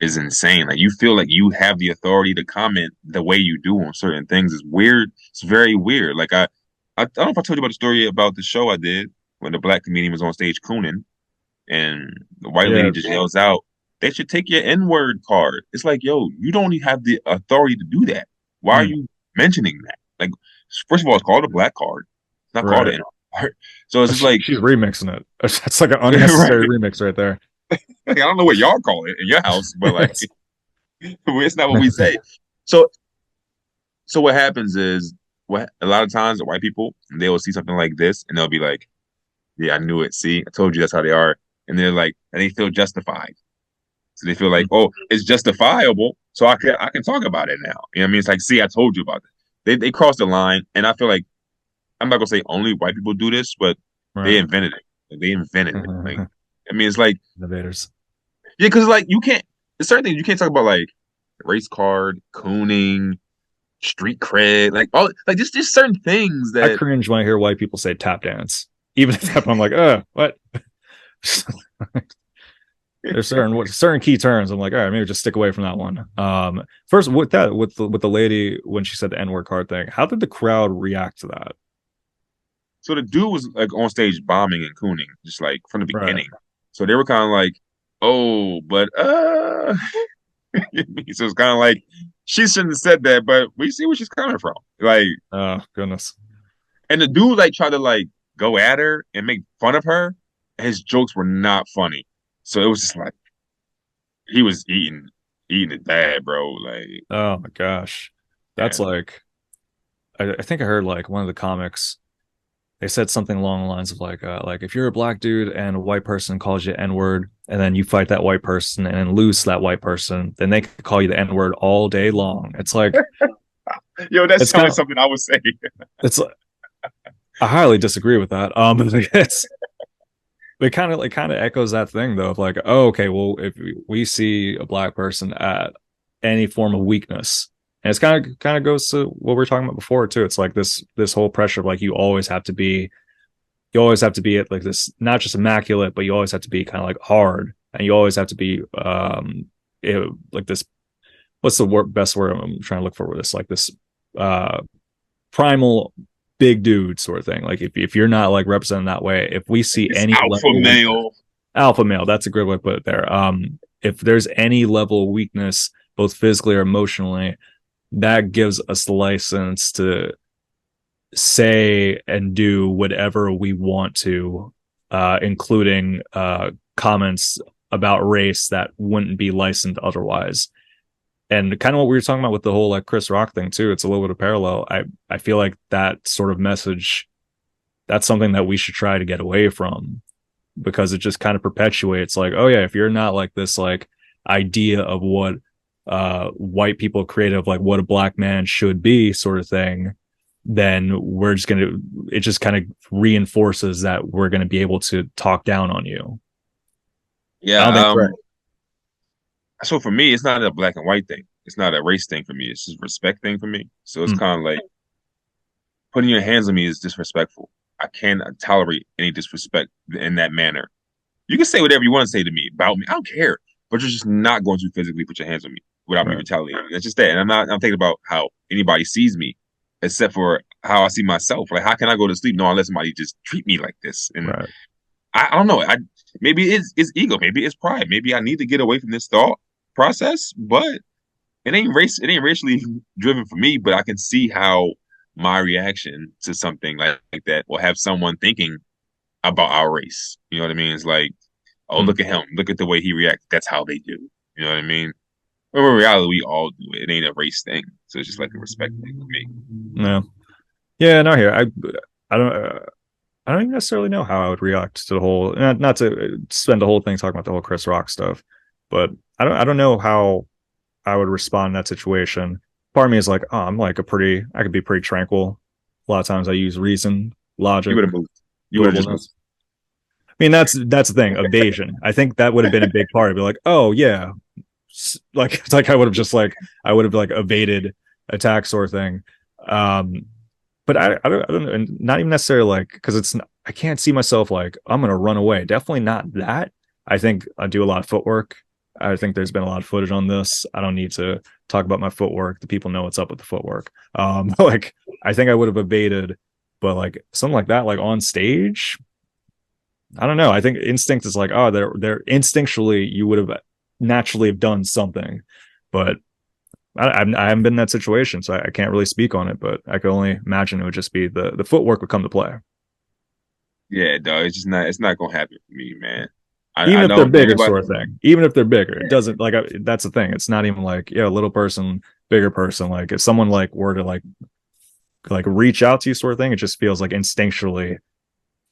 is insane. Like you feel like you have the authority to comment the way you do on certain things. It's weird. It's very weird. Like I don't know if I told you about the story about the show I did when the Black comedian was on stage cooning, and the white lady just yells out, "They should take your N-word card." It's like, yo, you don't even have the authority to do that. Why are you mentioning that? Like, first of all, it's called a black card. It's not called an N-word card. So it's just like she's remixing it. That's like an unnecessary remix right there. Like, I don't know what y'all call it in your house, but like it's not what we say. So what happens is a lot of times the white people, they will see something like this and they'll be like, yeah, I knew it. See, I told you that's how they are. And they're like, and they feel justified. So they feel like, oh, it's justifiable, so I can talk about it now. You know what I mean? It's like, see, I told you about it. They crossed the line, and I feel like I'm not gonna say only white people do this, but they invented it. Like, they invented it. Like, I mean, it's like innovators. Yeah, because like you can't. There's certain things you can't talk about, like race card, cooning, street cred, like all like just certain things that I cringe when I hear white people say tap dance. Even if I'm like, what? There's certain key terms. I'm like, all right, maybe just stick away from that one. First with that with the lady when she said the N-word card thing, how did the crowd react to that? So the dude was like on stage bombing and cooning, just like from the Right. beginning. So they were kind of like, oh, but so it's kind of like she shouldn't have said that, but we see where she's coming from. Like, Oh goodness. and the dude like tried to like go at her and make fun of her. His jokes were not funny. So it was just like he was eating it bad, bro. Like, Oh my gosh. That's yeah. like I think I heard like one of the comics they said something along the lines of like if you're a black dude and a white person calls you N-word and then you fight that white person and then lose that white person, then they could call you the N-word all day long. It's like Yo, that it's sounded kind of something I would say. it's I highly disagree with that. It's it kind of echoes that thing though of like, oh, okay, well, if we see a black person at any form of weakness, and it's kind of goes to what we were talking about before too. It's like this whole pressure of like you always have to be at like this, not just immaculate, but you always have to be kind of like hard, and you always have to be like this. What's the best word I'm trying to look for with this? Like this uh primal big dude sort of thing. Like if you're not like represented that way, if we see It's any alpha level of weakness, male. alpha male, that's a good way to put it there. If there's any level of weakness, both physically or emotionally, that gives us the license to say and do whatever we want to, including comments about race that wouldn't be licensed otherwise. And kind of what we were talking about with the whole like Chris Rock thing too, it's a little bit of parallel. I feel like that sort of message, that's something that we should try to get away from, because it just kind of perpetuates like, oh yeah, if you're not like this like idea of what white people create of like what a black man should be sort of thing, then we're just gonna it just kind of reinforces that we're gonna be able to talk down on you. I Yeah. don't think it's right. So for me, it's not a black and white thing. It's not a race thing for me. It's just a respect thing for me. So it's Mm, kind of like putting your hands on me is disrespectful. I cannot tolerate any disrespect in that manner. You can say whatever you want to say to me about me. I don't care. But you're just not going to physically put your hands on me without me right. retaliating. That's just that. And I'm thinking about how anybody sees me, except for how I see myself. Like, how can I go to sleep knowing let somebody just treat me like this? And Right. I don't know. Maybe it's ego, maybe it's pride. Maybe I need to get away from this thought process, but it ain't racially driven for me, but I can see how my reaction to something like that will have someone thinking about our race. You know what I mean? It's like, oh, Mm, look at him. Look at the way he reacts. That's how they do. You know what I mean? But in reality, we all do it. It ain't a race thing. So it's just like a respect thing for me. no. Yeah, no, here. I don't I don't even necessarily know how I would react to the whole, not to spend the whole thing talking about the whole Chris Rock stuff, but I don't know how I would respond in that situation. Part of me is like, oh, I could be pretty tranquil. A lot of times I use reason, You logic, would have moved. You would have just moved. doableness. I mean, that's the thing, evasion. I think that would have been a big part of it. Like, oh yeah, like it's like I would have like evaded attack sort of thing. Um, but I don't, and not even necessarily like because I can't see myself like I'm gonna run away. Definitely not that. I think I do a lot of footwork. I think there's been a lot of footage on this. I don't need to talk about my footwork. The people know what's up with the footwork. Like I think I would have evaded, but like something like that, like on stage, I don't know. I think instinct is like, oh, they're instinctually you would have naturally have done something, but I haven't been in that situation, so I can't really speak on it. But I can only imagine it would just be the footwork would come to play, Yeah, dog. It's just not. It's not gonna happen for me, man. even I if they're know bigger, everybody. sort of thing. Even if they're bigger, it doesn't like that's the thing. It's not even like yeah, little person, bigger person. Like if someone like were to like reach out to you, sort of thing, it just feels like instinctually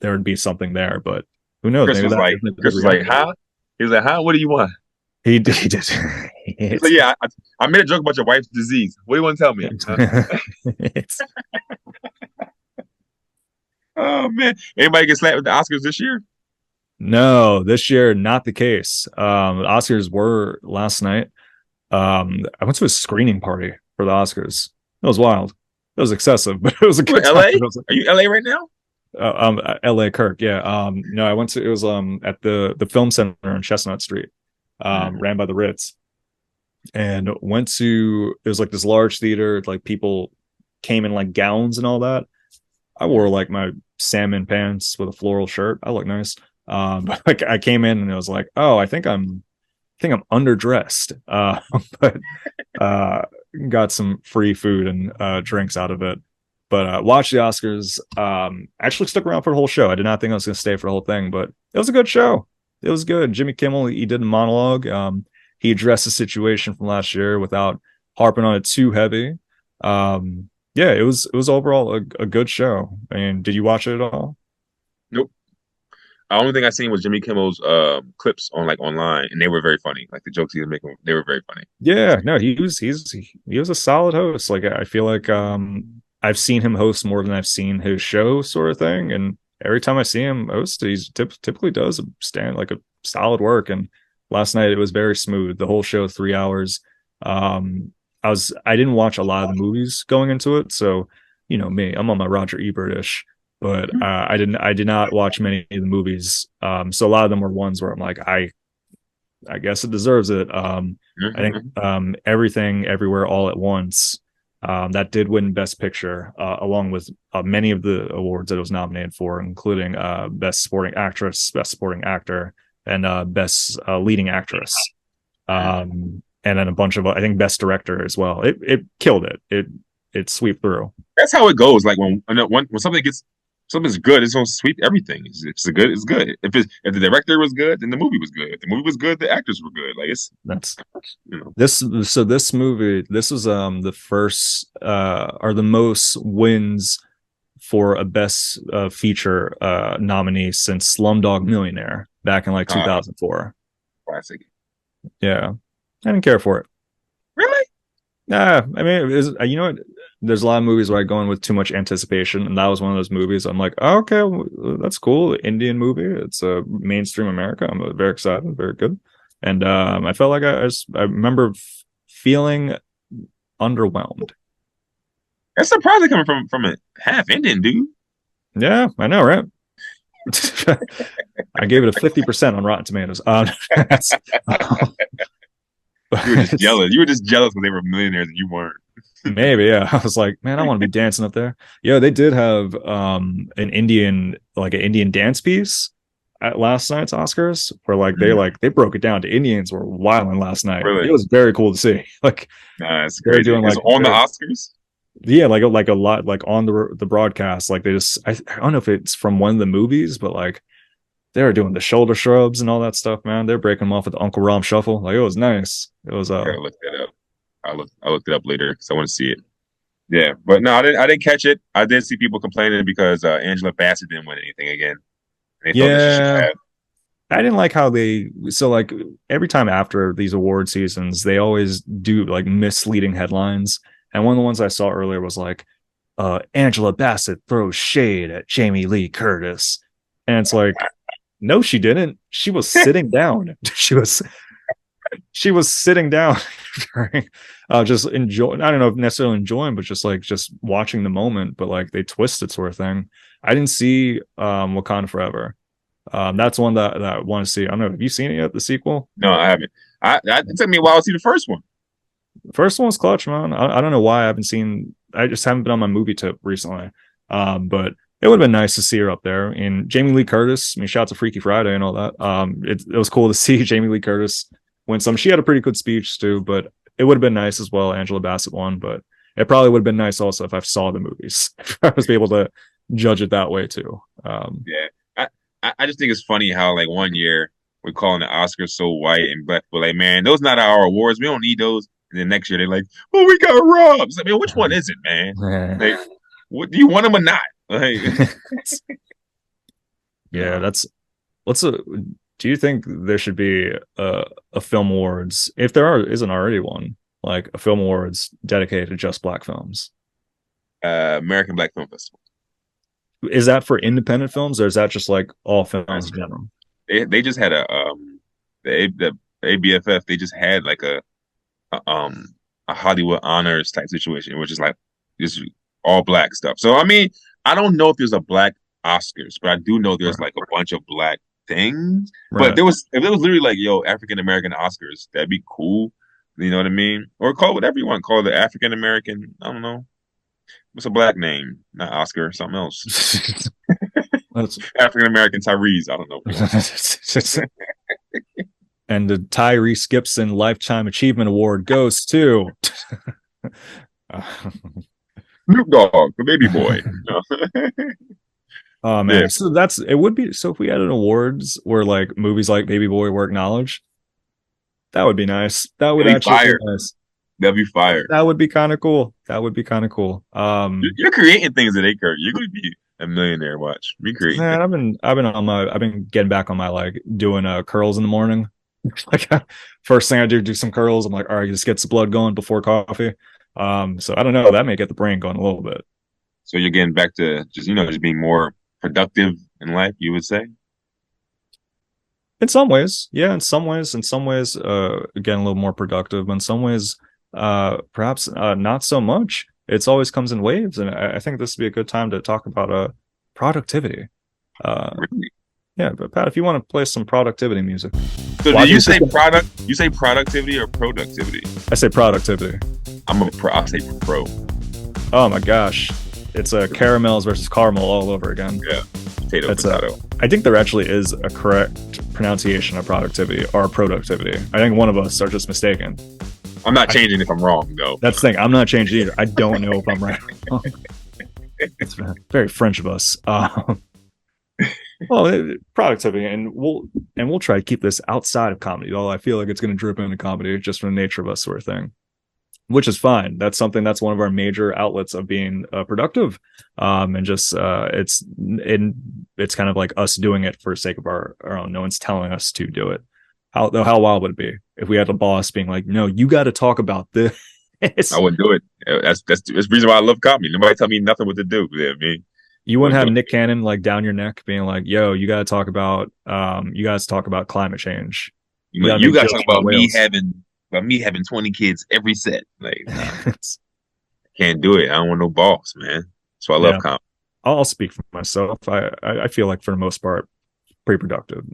there would be something there. But who knows? Maybe that isn't a good Chris was like, reaction. huh? He was like, huh? What do you want? He did. He's like, yeah, I made a joke about your wife's disease. What do you want to tell me? Huh? it's Oh man, anybody get slapped with the Oscars this year? no, this year not the case. The Oscars were last night. I went to a screening party for the Oscars. It was wild. It was excessive, but it was a You in good time. LA? Are you LA right now? LA Kirk, yeah. No, I went to it was at the film center on Chestnut Street. Mhm. ran by the Ritz, and went to it was like this large theater, like people came in like gowns and all that. I wore Mhm. like my salmon pants with a floral shirt. I look nice. But like I came in and it was like, oh, I think I'm underdressed. But uh, got some free food and drinks out of it. But watched the Oscars. Actually stuck around for the whole show. I did not think I was going to stay for the whole thing, but it was a good show. It was good. Jimmy Kimmel, he did a monologue. He addressed the situation from last year without harping on it too heavy. Yeah, it was overall a good show. I mean, did you watch it at all? Nope. The only thing I seen was Jimmy Kimmel's clips on like online, and they were very funny. Like the jokes he was making, they were very funny. Yeah, no, he was a solid host. Like I feel like I've seen him host more than I've seen his show sort of thing. And every time I see him host, he's typically does a stand like a solid work. And last night it was very smooth. The whole show, 3 hours. I didn't watch a lot of the movies going into it, so me, I'm on my Roger Ebert-ish, but I did not watch many of the movies. So a lot of them were ones where I'm like, I guess it deserves it. I think Mhm. Everything, Everywhere, All at Once, that did win Best Picture, along with many of the awards that it was nominated for, including Best Supporting Actress, Best Supporting Actor, and Best Leading Actress. Mhm. And then a bunch of, I think, Best Director as well. It killed it. It swept through. That's how it goes. Like when something's good, it's gonna sweep everything. It's a good. It's good. If the director was good, then the movie was good. If the movie was good, the actors were good. Like it's That's you know. this. So this movie, this was the first or the most wins for a best feature nominee since Slumdog Millionaire back in like uh, 2004. Classic. Yeah, I didn't care for it. Really? Nah, I mean, you know what? There's a lot of movies where I go in with too much anticipation, and that was one of those movies. I'm like, oh, okay, well, that's cool. Indian movie. It's a mainstream America. I'm very excited, very good. And I felt like I remember feeling underwhelmed. That's surprising coming from a half Indian dude. Yeah, I know, right? I gave it a 50% on Rotten Tomatoes. That's, You were just it's, jealous. You were just jealous when they were millionaires and you weren't. maybe, yeah. I was like, man, I want to be dancing up there. Yeah, they did have an Indian dance piece at last night's Oscars, where they broke it down to Indians were wilding last night. It Really? was very cool to see. Like Nah, it's they're crazy. doing It's like on the they're Oscars. yeah, like a lot like on the broadcast. Like I don't know if it's from one of the movies, but like they were doing the shoulder shrubs and all that stuff, man. They're breaking them off with the Uncle Rom shuffle. Like it was nice. It was I gotta look that up. I looked it up later because I want to see it. Yeah, but no, I didn't catch it. I did see people complaining because Angela Bassett didn't win anything again. And they thought that she should yeah. have. I didn't like how like every time after these award seasons, they always do like misleading headlines. And one of the ones I saw earlier was like, Angela Bassett throws shade at Jamie Lee Curtis. And it's like, no, she didn't. She was sitting down. She was sitting down during just enjoying. I don't know if necessarily enjoying, but just watching the moment. But like they twisted sort of thing. I didn't see Wakanda Forever. That's one that I want to see. I don't know. Have you seen it yet? The sequel. No, I haven't. It took me a while to see the first one. The first one was clutch, man. I don't know why I haven't seen. I just haven't been on my movie tip recently. But it would have been nice to see her up there. And Jamie Lee Curtis. I mean, shout out to Freaky Friday and all that. It was cool to see Jamie Lee Curtis win some. She had a pretty good speech too, but it would have been nice as well. Angela Bassett won, but it probably would have been nice also if I saw the movies. If I was able to judge it that way too. Yeah, I just think it's funny how like one year we're calling the Oscars so white and black, but like, man, those not our awards. We don't need those. And then next year they're like, oh, we got robbed. I mean, which one is it, man? Like, what do you want them or not? Like, Yeah, no. that's what's a do you think there should be a film awards if there isn't already one, like a film awards dedicated to just black films? American Black Film Festival. Is that for independent films or is that just like all films in general? They just had the ABFF. They just had like a a Hollywood honors type situation, which is like just all black stuff. So I mean, I don't know if there's a black Oscars, but I do know there's Right. like a bunch of black things. But Right. if there was literally like, yo, African American Oscars, that'd be cool. You know what I mean? Or call it whatever you want. Call it the African American. I don't know. What's a black name? Not Oscar, something else. That's African American Tyrese. I don't know what you want. and the Tyrese Gibson Lifetime Achievement Award goes to Snoop Dogg, the baby boy. oh Yeah, man, so that's it would be so if we had an awards where like movies like Baby Boy were acknowledged, that would be nice. That would that'd be actually be fire. nice. That'd be fire. That would be kind of cool. That would be kind of cool. You're creating things today, Kirk. You're gonna be a millionaire. Watch me creating Man, things. I've been getting back on my like doing curls in the morning. Like first thing I do some curls. I'm like, all right, just get some blood going before coffee. So I don't know. That may get the brain going a little bit. So you're getting back to just just being more productive in life. You would say. In some ways, yeah. In some ways, getting a little more productive. But in some ways, perhaps not so much. It's always comes in waves, and I think this would be a good time to talk about productivity. Uh, Really? yeah, but Pat, if you want to play some productivity music, So well, do you say product? You say productivity or productivity? I say productivity. I'm a pro. I say pro. Oh my gosh, it's caramels versus caramel all over again. Yeah, potato, That's potato. I think there actually is a correct pronunciation of productivity or productivity. I think one of us are just mistaken. I'm not changing if I'm wrong, though. That's the thing. I'm not changing either. I don't know if I'm right. It's very French of us. Well, productivity, and we'll try to keep this outside of comedy. Although I feel like it's going to drip into comedy just from the nature of us sort of thing, which is fine. That's one of our major outlets of being productive, and just it's kind of like us doing it for the sake of our own. No one's telling us to do it. How wild would it be if we had a boss being like, "No, you got to talk about this." I wouldn't do it. That's the reason why I love comedy. Nobody tell me nothing what to do. You know what I mean? You wouldn't Wouldn't have do Nick Cannon like down your neck being like, "Yo, you got to talk about you guys talk about climate change. it. You got to You make got to talk jokes about whales." about me having 20 kids every set. Like, nah, can't do it. I don't want no boss, man. So I love Yeah, comedy. I'll speak for myself. I feel like for the most part, pretty productive.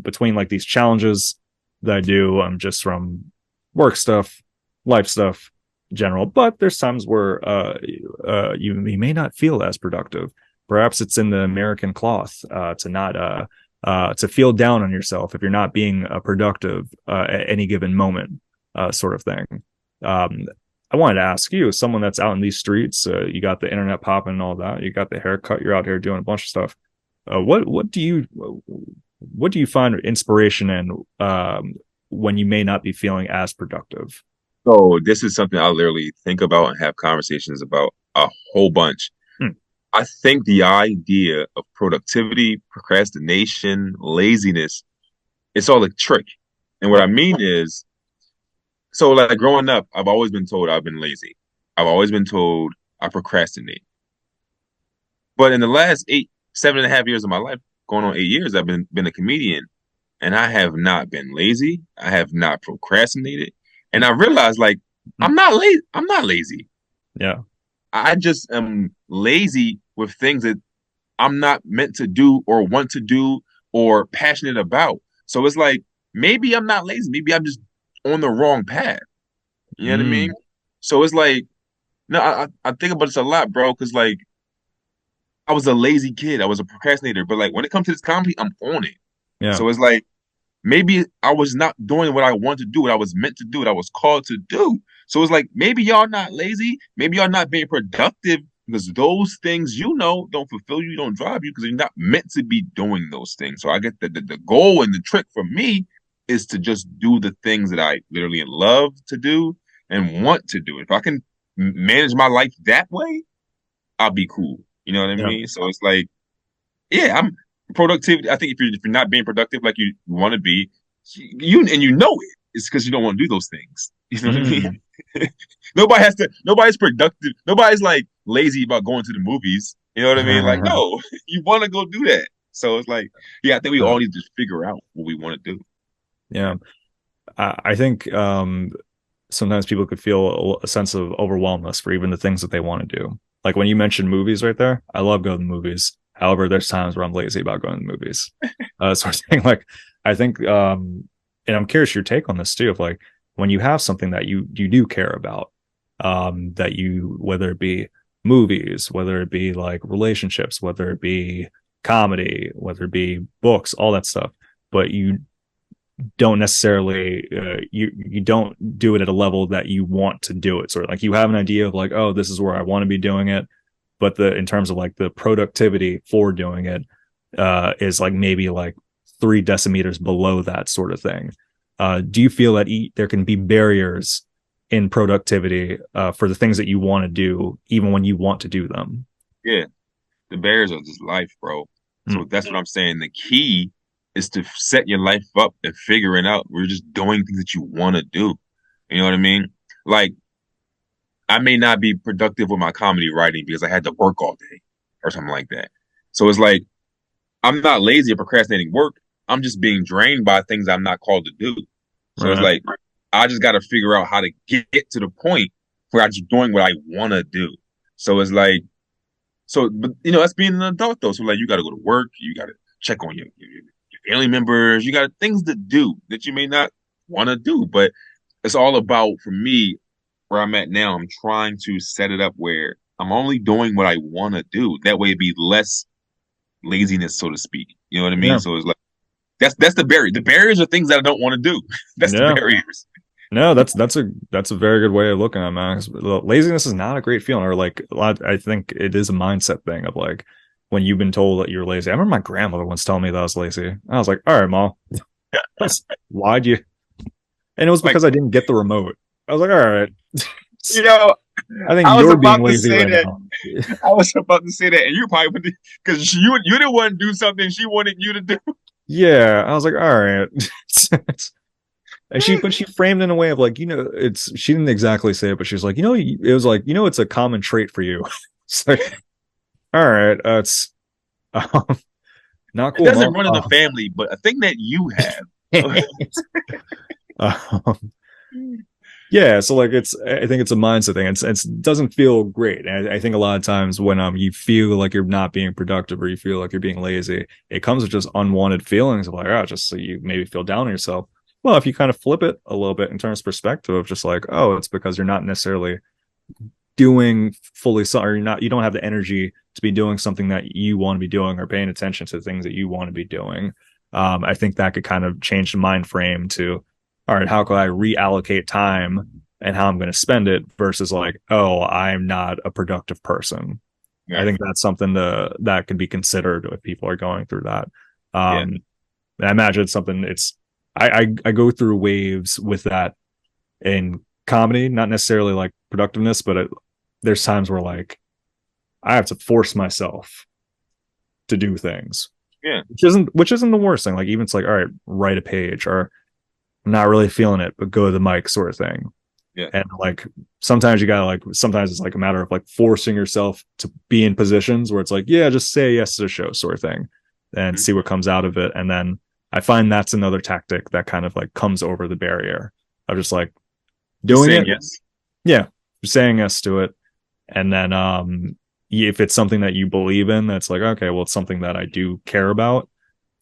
Between like these challenges that I do, I'm just from work stuff, life stuff, general. But there's times where you may not feel as productive. Perhaps it's in the American cloth to not to feel down on yourself if you're not being productive at any given moment, sort of thing. I wanted to ask you, as someone that's out in these streets, you got the internet popping and all that, you got the haircut, you're out here doing a bunch of stuff. What do you find inspiration in when you may not be feeling as productive? So this is something I literally think about and have conversations about a whole bunch. Hmm. I think the idea of productivity, procrastination, laziness, it's all a trick. And what I mean is, so like growing up, I've always been told I've been lazy. I've always been told I procrastinate. But in the last 7.5 years of my life, going on 8 years, I've been a comedian, and I have not been lazy. I have not procrastinated, and I realized like Hmm. I'm not lazy. I'm not lazy. Yeah. I just am lazy with things that I'm not meant to do or want to do or passionate about. So it's like maybe I'm not lazy. Maybe I'm just on the wrong path. You know what I mean? Mm, So it's like no, I think about this a lot, bro, because like I was a lazy kid. I was a procrastinator. But like when it comes to this comedy, I'm on it. yeah. So it's like maybe I was not doing what I wanted to do, what I was meant to do, what I was called to do. So it's like maybe y'all not lazy, maybe y'all not being productive because those things don't fulfill you, don't drive you because you're not meant to be doing those things. So I get the goal and the trick for me is to just do the things that I literally love to do and want to do. If I can manage my life that way, I'll be cool. You know what I Yeah. mean? So it's like, yeah, I'm productivity. I think if you're not being productive like you want to be, you know it. It's because you don't want to do those things. You know what I Mm, mean? Nobody has to. Nobody's productive. Nobody's like lazy about going to the movies. You know what I mean? Like, no, you want to go do that. So it's like, yeah, I think we uh, all need to figure out what we want to do. yeah. I think sometimes people could feel a sense of overwhelmness for even the things that they want to do. Like when you mentioned movies right there, I love going to the movies. However, there's times where I'm lazy about going to the movies. sort of thing. Like, I think, and I'm curious your take on this too, of like when you have something that you do care about, that you, whether it be movies, whether it be like relationships, whether it be comedy, whether it be books, all that stuff, but you don't necessarily you don't do it at a level that you want to do it. Sort of like you have an idea of like, oh, this is where I want to be doing it, but the in terms of like the productivity for doing it is like maybe like 3 decimeters below that sort of thing. Do you feel that there can be barriers in productivity for the things that you want to do, even when you want to do them? Yeah, the barriers are just life, bro. So Mm. that's what I'm saying. The key is to set your life up and figuring out we're just doing things that you want to do. You know what I mean? Like, I may not be productive with my comedy writing because I had to work all day or something like that. So it's like I'm not lazy or procrastinating work. I'm just being drained by things I'm not called to do. So it's Right. like I just got to figure out how to get to the point where I'm just doing what I want to do. So it's like, so, but that's being an adult though. So like, you got to go to work, you got to check on your family members, you got things to do that you may not want to do. But it's all about, for me, where I'm at now. I'm trying to set it up where I'm only doing what I want to do. That way, it'd be less laziness, so to speak. You know what I mean? Yeah. So it's like that's the barrier. The barriers are things that I don't want to do. That's the Yeah. barriers. No, that's a very good way of looking at it, man. 'Cause laziness is not a great feeling, or like a lot. I think it is a mindset thing of like when you've been told that you're lazy. I remember my grandmother once telling me that I was lazy. I was like, all right, mom, why'd you? And it was Like, because I didn't get the remote. I was like, all right, you know, I think I was you're being about to lazy say right that. now. I was about to say that, and you probably because you didn't want to do something she wanted you to do. Yeah, I was like, all right. And but she framed it in a way of like, she didn't exactly say it, but she was like, it was like, it's a common trait for you. It's like, all right, it's um, not It cool, doesn't mom. run in the family, but a thing that you have. Um, yeah, so like I think it's a mindset thing. It doesn't feel great. And I think a lot of times when you feel like you're not being productive or you feel like you're being lazy, it comes with just unwanted feelings of like, oh, just so you maybe feel down on yourself. Well, if you kind of flip it a little bit in terms of perspective of just like, oh, it's because you're not necessarily doing fully so, or you don't have the energy to be doing something that you want to be doing or paying attention to the things that you want to be doing. I think that could kind of change the mind frame to, all right, how can I reallocate time and how I'm going to spend it versus like, oh, I'm not a productive person. I Yeah, think that's something that can be considered if people are going through that. yeah. And I imagine it's something I go through waves with that in comedy, not necessarily like productiveness, but there's times where like I have to force myself to do things, Yeah. which isn't the worst thing. Like even it's like, all right, write a page, or I'm not really feeling it, but go to the mic sort of thing. Yeah. And like sometimes you gotta like sometimes it's like a matter of like forcing yourself to be in positions where it's like, yeah, just say yes to the show sort of thing and Mhm. see what comes out of it. And then I find that's another tactic that kind of like comes over the barrier of just like Just doing saying it. yes. Yeah. Saying yes to it. And then if it's something that you believe in, that's like, okay, well, it's something that I do care about.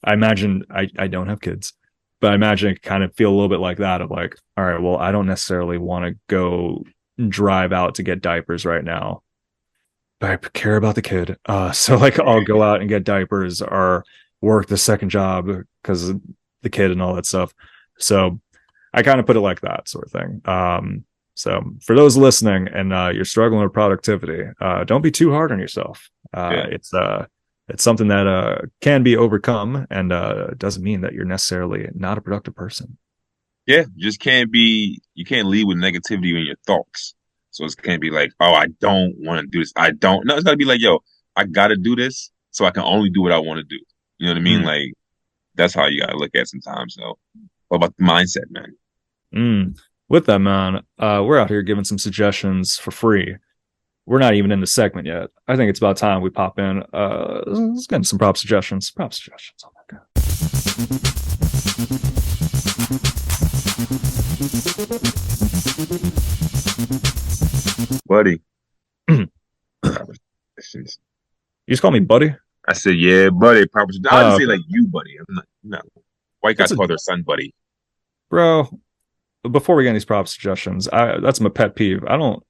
I imagine I don't have kids, but I imagine it kind of feel a little bit like that of like, all right, well, I don't necessarily want to go drive out to get diapers right now, but I care about the kid. So like I'll go out and get diapers or work the second job because of the kid and all that stuff. So I kind of put it like that sort of thing. So for those listening and you're struggling with productivity, don't be too hard on yourself. Yeah. It's something that can be overcome, and doesn't mean that you're necessarily not a productive person. Yeah. You can't lead with negativity in your thoughts. So it can't be like, oh, I don't want to do this. I don't. No, it's got to be like, yo, I got to do this so I can only do what I want to do. You know what I mean? Mm. Like, that's how you got to look at it sometimes. So, what about the mindset, man? Mm. With that, man, we're out here giving some suggestions for free. We're not even in the segment yet. I think it's about time we pop in. Let's get some prop suggestions. Prop suggestions. Oh my god. Buddy. You just call me buddy. I said, yeah, buddy. Proper. I didn't say Okay. like you, buddy. I'm not. No, white That's guys a call their son buddy. bro. Before we get these prop suggestions, that's my pet peeve. I don't.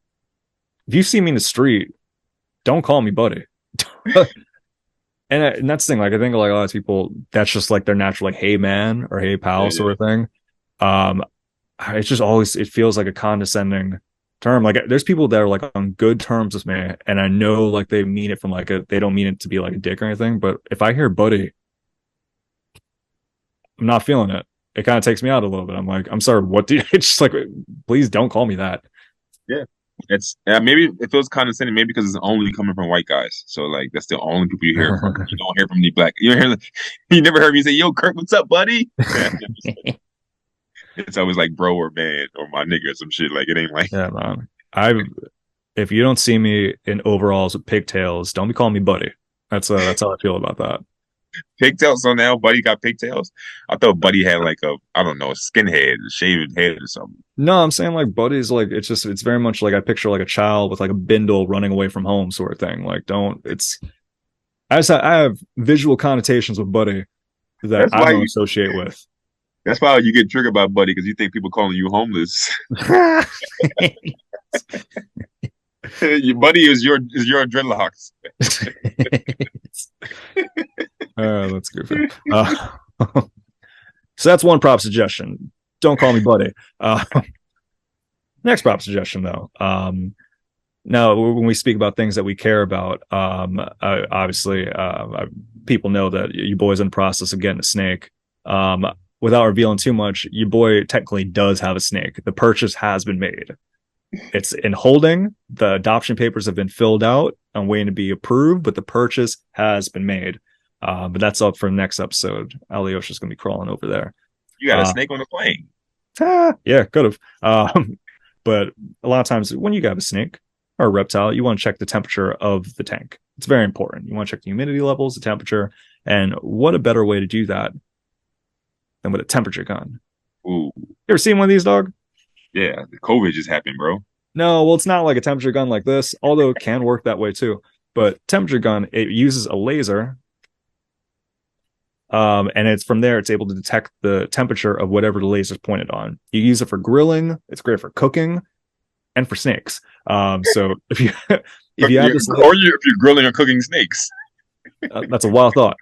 If you see me in the street, don't call me buddy. And that's the thing. Like I think like a lot of people, that's just like their natural like hey man or hey pal Yeah. sort of thing. Um, it's just always it feels like a condescending term. Like there's people that are like on good terms with me, and I know like they mean it from like a they don't mean it to be like a dick or anything. But if I hear buddy, I'm not feeling it. It kind of takes me out a little bit. I'm like, I'm sorry, what do you? It's just like, please don't call me that. Yeah. It's maybe it feels condescending, maybe because it's only coming from white guys. So like that's the only people you hear it from. You don't hear from the black. You hear you never heard me say, "Yo, Kirk, what's up, buddy?" It's always like bro or man or my nigga or some shit. Like it ain't like Yeah, man. I if you don't see me in overalls with pigtails, don't be calling me buddy. That's how I feel about that. pigtails. So now Buddy got pigtails. I thought Buddy had like a I don't know a skinhead, a shaved head or something. No, I'm saying like buddies, like it's just it's very much like I picture like a child with like a bindle running away from home sort of thing. Like don't it's I have visual connotations with buddy that That's I why don't you. associate with. That's why you get triggered by Buddy because you think people calling you homeless. Your Buddy is your dreadlocks. That's goofy. So that's one prop suggestion. Don't call me buddy. Next prop suggestion, though. Now, when we speak about things that we care about, obviously, people know that your boy's in the process of getting a snake. Without revealing too much, your boy technically does have a snake. The purchase has been made. It's in holding. The adoption papers have been filled out. I'm waiting to be approved, but the purchase has been made. But that's up for the next episode. Alyosha's going to be crawling over there. You got a snake on the plane. Yeah, could have. But a lot of times when you have a snake or a reptile, you want to check the temperature of the tank. It's very important. You want to check the humidity levels, the temperature, and what a better way to do that than with a temperature gun. Ooh. You ever seen one of these, dog? Yeah, the COVID just happened, bro. No, well, it's not like a temperature gun like this, although it can work that way too. But temperature gun, it uses a laser. And it's from there, it's able to detect the temperature of whatever the laser is pointed on. You use it for grilling. It's great for cooking and for snakes. So if you if you have this, or if you're grilling or cooking snakes, that's a wild thought.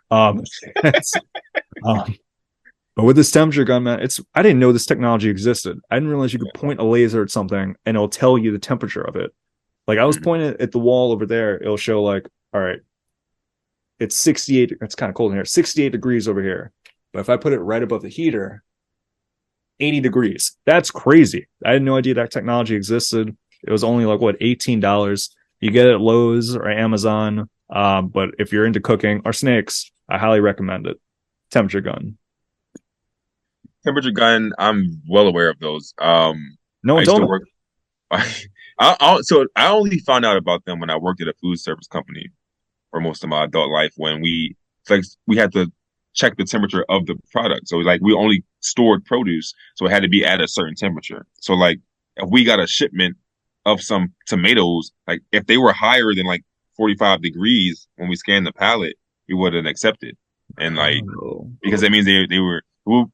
But with this temperature gun, man, I didn't know this technology existed. I didn't realize you could point a laser at something and it'll tell you the temperature of it. Like I was pointing at the wall over there, it'll show like, all right, it's 68. It's kind of cold in here. 68 degrees over here. But if I put it right above the heater, 80 degrees. That's crazy. I had no idea that technology existed. It was only like what, $18. You get it at Lowe's or Amazon. But if you're into cooking or snakes, I highly recommend it. Temperature gun. temperature gun. I'm well aware of those. No I one used told to me. work. So I only found out about them when I worked at a food service company for most of my adult life. When we had to check the temperature of the product. So like we only stored produce, so it had to be at a certain temperature. So like if we got a shipment of some tomatoes, like if they were higher than like 45 degrees when we scanned the pallet, we wouldn't accept it. And like because that means they were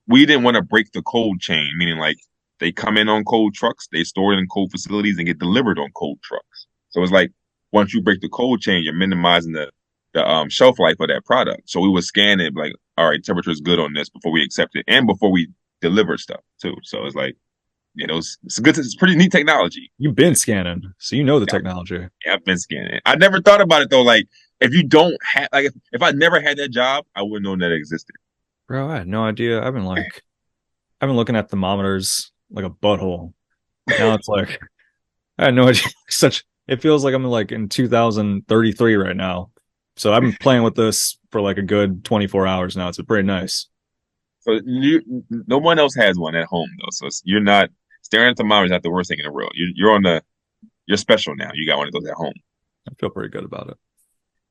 we didn't want to break the cold chain, meaning like they come in on cold trucks, they store it in cold facilities and get delivered on cold trucks. So it's like once you break the cold chain, you're minimizing the shelf life of that product. So we would scan it like, all right, temperature is good on this before we accept it and before we deliver stuff too. So it's like, it's good. It's pretty neat technology. You've been scanning, so you know the technology. Yeah, I've been scanning. I never thought about it though. Like if you don't have, like if I never had that job, I wouldn't know that it existed. Bro, I had no idea. I've been looking at thermometers like a butthole. Now it's like I had no idea. It feels like I'm like in 2033 right now. So I've been playing with this for like a good 24 hours now. It's pretty nice. So no one else has one at home though. So you're not staring at the thermometer is not the worst thing in the world. You're special now. You got one of those at home. I feel pretty good about it.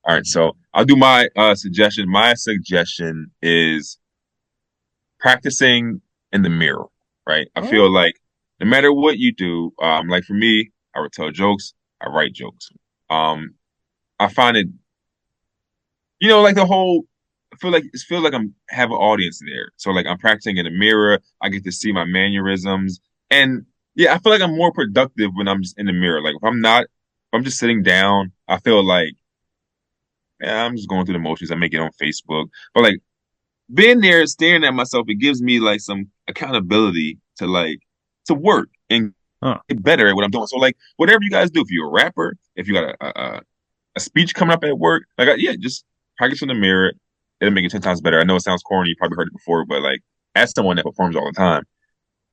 All right, so I'll do my suggestion. My suggestion is practicing in the mirror. Right, I feel like no matter what you do, like for me, I would tell jokes, I write jokes. I find it, like the whole feel like I'm have an audience there. So like I'm practicing in the mirror. I get to see my mannerisms, and yeah, I feel like I'm more productive when I'm just in the mirror. Like if I'm just sitting down, I feel like yeah, I'm just going through the motions. I make it on Facebook, but like being there, staring at myself, it gives me like some accountability to to work and Huh. get better at what I'm doing. So like whatever you guys do, if you're a rapper, if you got a speech coming up at work, yeah, just practice in the mirror. It'll make it 10 times better. I know it sounds corny. You probably heard it before, but like as someone that performs all the time,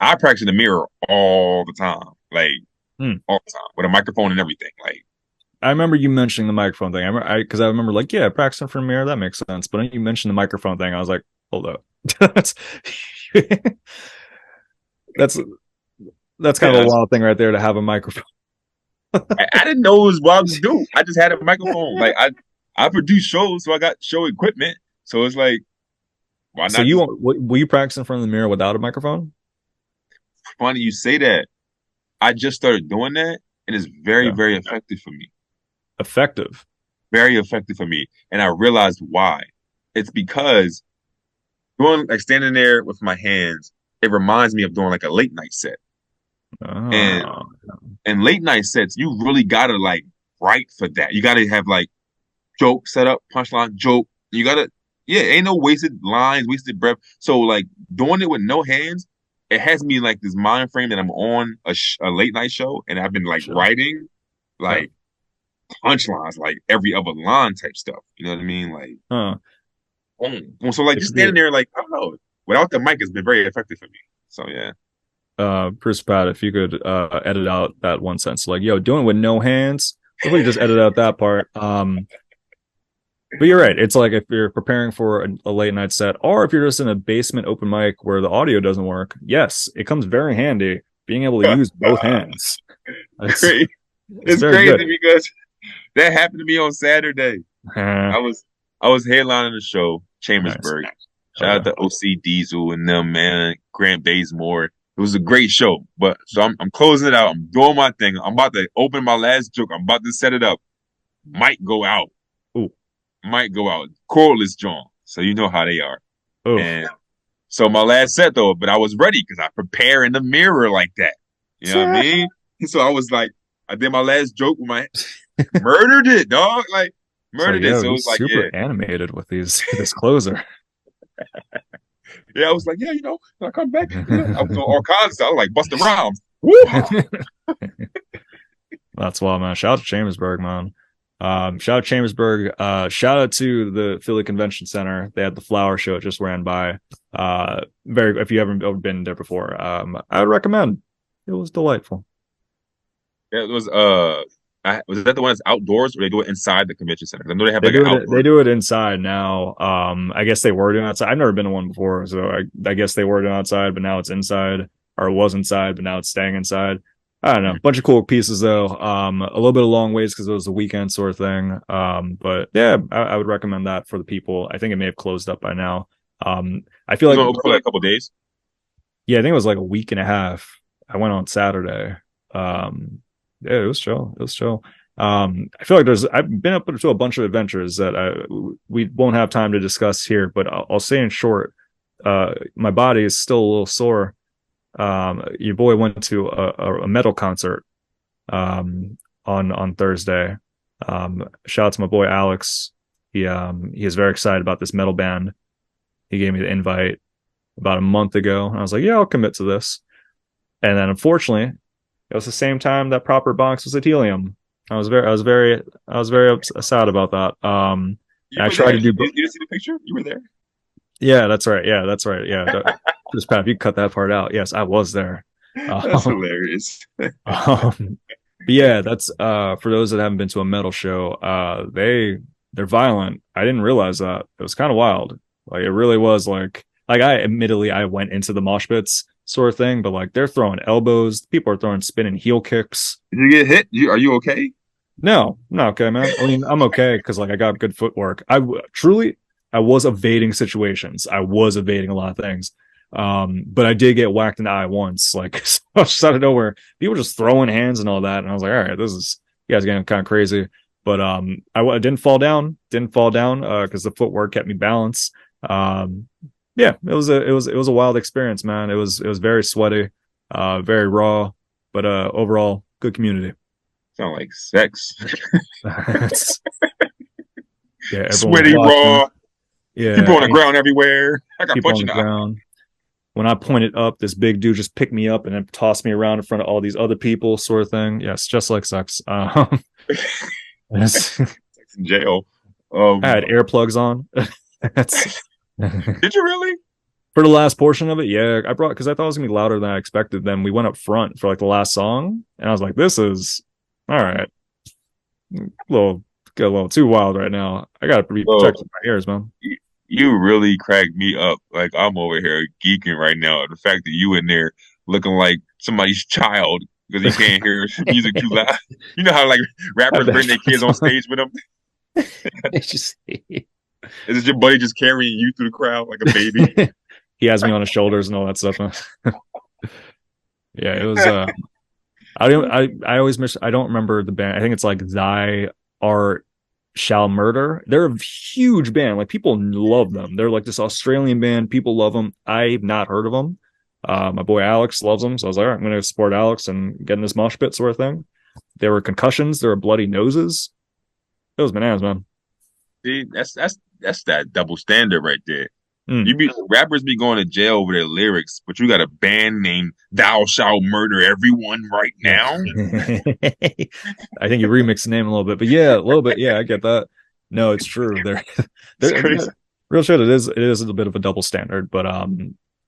I practice in the mirror all the time, like Hmm. all the time with a microphone and everything. Like, I remember you mentioning the microphone thing. Because I remember like, yeah, practicing for a mirror, that makes sense. But when you mentioned the microphone thing, I was like, hold up. that's that's that's kind of yeah, a wild thing right there to have a microphone. I didn't know it was wild to do. I just had a microphone. Like I produce shows, so I got show equipment. So it's like, why So not just were you practicing in front of the mirror without a microphone? funny you say that. I just started doing that, and it's very, Yeah. very effective for me. Effective. Very effective for me. And I realized why. It's because doing like standing there with my hands, it reminds me of doing like a late night set. And Oh. late night sets, you really gotta like write for that. You gotta have like joke set up, punchline, joke. You gotta, yeah, ain't no wasted lines, wasted breath. So like doing it with no hands, it has me like this mind frame that I'm on a late night show, and I've been like Sure. writing Yeah. like punchlines, like every other line type stuff. You know what I mean? Like, Huh. boom, boom. So like If just you standing there, like I don't know, without the mic has been very effective for me. So yeah, Bruce Pratt, if you could edit out that one sentence, like, yo, doing with no hands. If we just edit out that part. But you're right. It's like if you're preparing for a late night set, or if you're just in a basement open mic where the audio doesn't work, yes, it comes very handy being able to use both hands. It's great. it's It's very crazy good. because that happened to me on Saturday. Uh, I was I was headlining the show, nice. Chambersburg. Oh Shout out yeah. to OC Diesel and them, man. Grant Bazemore. It was a great show. But so I'm closing it out. I'm doing my thing. I'm about to open my last joke. I'm about to set it up. Might go out. Ooh. Might go out. Cordless John. So you know how they are. Oh. And so my last set though, but I was ready because I prepare in the mirror like that. You know what I mean? So I was like, I did my last joke with my murdered it, dog. Like It's like, murdered it. yo, So it he's was like, yeah. super animated with these this closer. Yeah, I was like, yeah, when I come back, I was doing all kinds of stuff. I was like busting rhymes. Woo! That's wild, man. Shout out to Chambersburg, man. Shout out Chambersburg. Shout out to the Philly Convention Center. They had the flower show. It just ran by. Very. If you haven't ever been there before, I would recommend. It was delightful. Yeah, it was was that the one that's outdoors or they do it inside the convention center? 'Cause I know they have They like an do it. They outdoor. do it inside now. I guess they were doing outside. I've never been to one before, so I guess they were doing outside, but now it's inside, or it was inside, but now it's staying inside. I don't know. Bunch of cool pieces though. A little bit of long ways because it was a weekend sort of thing. But yeah, I would recommend that for the people. I think it may have closed up by now. I It feel was like only open for like a couple of days. yeah, I think it was like a week and a half. I went on Saturday. Yeah, it was chill. It was chill. I feel like I've been up to a bunch of adventures that we won't have time to discuss here, but I'll say in short, my body is still a little sore. Your boy went to a metal concert, on Thursday. Shout out to my boy Alex. He is very excited about this metal band. He gave me the invite about a month ago, and I was like, yeah, I'll commit to this. And then unfortunately, it was the same time that Proper Bonks was at Helium. I was very sad about that. You I were tried there. to do, You didn't see the picture? You were there. yeah, that's right. Yeah, that's right. Yeah, just Pat, if you cut that part out, yes, I was there. That's Um, hilarious. but yeah, that's for those that haven't been to a metal show. They're violent. I didn't realize that. It was kind of wild. Like it really was like I admittedly I went into the mosh pits sort of thing, but like they're throwing elbows, people are throwing spinning heel kicks. Did you get hit? Are you okay? No, not okay, man. I mean, I'm okay because like I got good footwork. Truly I was evading situations. I was evading a lot of things. But I did get whacked in the eye once, like just out of nowhere. People just throwing hands and all that, and I was like, all right, this is you guys getting kind of crazy. But I didn't fall down, because the footwork kept me balanced. Yeah, it was a wild experience, man. It was very sweaty, very raw, but overall good community. Sound like sex. Yeah, everyone was Sweaty, watching. raw, people Yeah, on the ground everywhere. I got people punch on in the the eye. ground. When I pointed up, this big dude just picked me up and then tossed me around in front of all these other people, sort of thing. Yes, just like sex. Yes. Sex in jail. I had earplugs on. That's Did you really? for the last portion of it. Yeah, I brought because I thought it was gonna be louder than I expected. Then we went up front for like the last song, and I was like, "This is all right, little get a little too wild right now. I gotta be Oh, protecting my ears, man." you really cracked me up. Like I'm over here geeking right now. The fact that you in there looking like somebody's child because he can't hear music too loud. You know how like rappers bring their kids on stage with them. It's just Is it your buddy just carrying you through the crowd like a baby? he has me on his shoulders and all that stuff. Yeah, it was. I don't. I always miss. I don't remember the band. I think it's like Thy Art Shall Murder. They're a huge band. Like people love them. They're like this Australian band. People love them. I've not heard of them. My boy Alex loves them, so I was like, all right, I'm going to support Alex and get in this mosh pit sort of thing. There were concussions. There were bloody noses. It was bananas, man. See, that's that double standard right there. Mm. You be rappers be going to jail over their lyrics, but you got a band named Thou Shalt Murder Everyone right Yeah. now. I think you remixed the name a little bit, but yeah, a little bit. Yeah, I get that. No, it's true. It's They're crazy. real shit. It is a bit of a double standard, but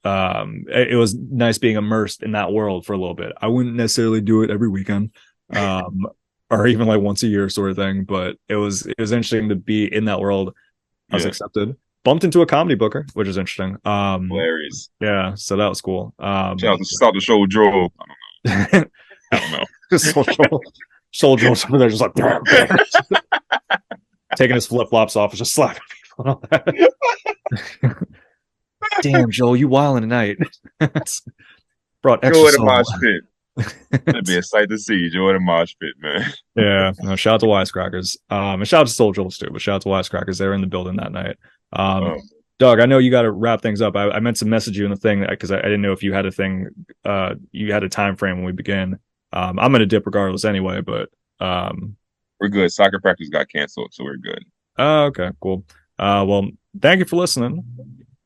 it was nice being immersed in that world for a little bit. I wouldn't necessarily do it every weekend, um, or even like once a year sort of thing. But it was interesting to be in that world. I was Yeah, accepted. Bumped into a comedy booker, which is interesting. hilarious. Yeah, so that was cool. Shout out to Show Joe. I don't know. Soldier over there just like taking his flip flops off, just slapping people and all that. Damn, Joel, you wilding tonight. Brought extra Joe at a soul. mosh pit. That'd be a sight to see. Joe at a mosh pit, man. Yeah, no, shout out to Wisecrackers. And shout out to Soul Jules too, but shout out to Wisecrackers. They were in the building that night. Oh, Doug, I know you got to wrap things up. I meant to message you in the thing because I didn't know if you had a thing. You had a time frame when we begin. I'm gonna dip regardless anyway, but we're good. Soccer practice got canceled, so we're good. okay, cool. Well, thank you for listening.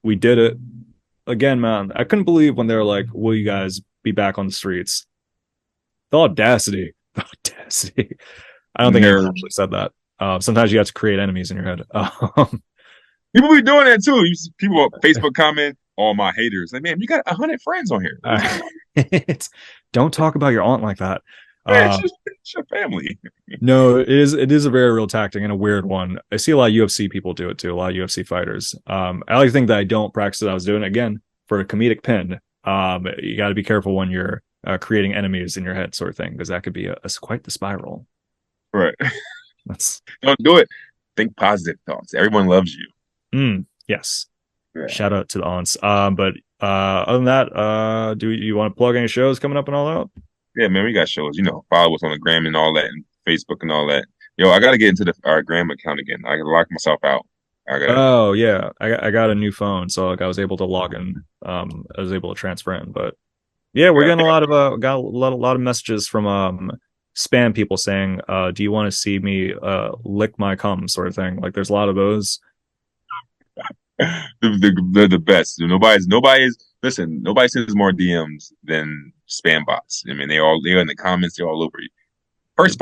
We did it again, man. I couldn't believe when they were like, "Will you guys be back on the streets?" The audacity, the audacity. I don't think I ever actually said that. Sometimes you have to create enemies in your head. People be doing that too. You see people on Facebook comment, all my haters. Like, man, you got 100 friends on here. Don't talk about your aunt like that. Man, it's your family. No, it is a very real tactic and a weird one. I see a lot of UFC people do it too. A lot of UFC fighters. I like to think that I don't practice it. I was doing it again for a comedic pin. You got to be careful when you're creating enemies in your head, sort of thing, because that could be quite the spiral. Right. That's Don't do it. Think positive thoughts. Everyone loves you. yes. Yeah. Shout out to the aunts. But other than that, do you want to plug any shows coming up and all that? Yeah, man, we got shows. Follow us on the gram and all that, and Facebook and all that. Yo, I gotta get into our gram account again. I gotta lock myself out. Oh yeah, I got a new phone, so like I was able to log in. I was able to transfer in, but yeah, we're getting a lot of lot of messages from spam people saying, "Do you want to see me lick my cum?" sort of thing. Like there's a lot of those. They're the best. Nobody sends more DMs than spam bots. I mean, they're in the comments. They're all over you. First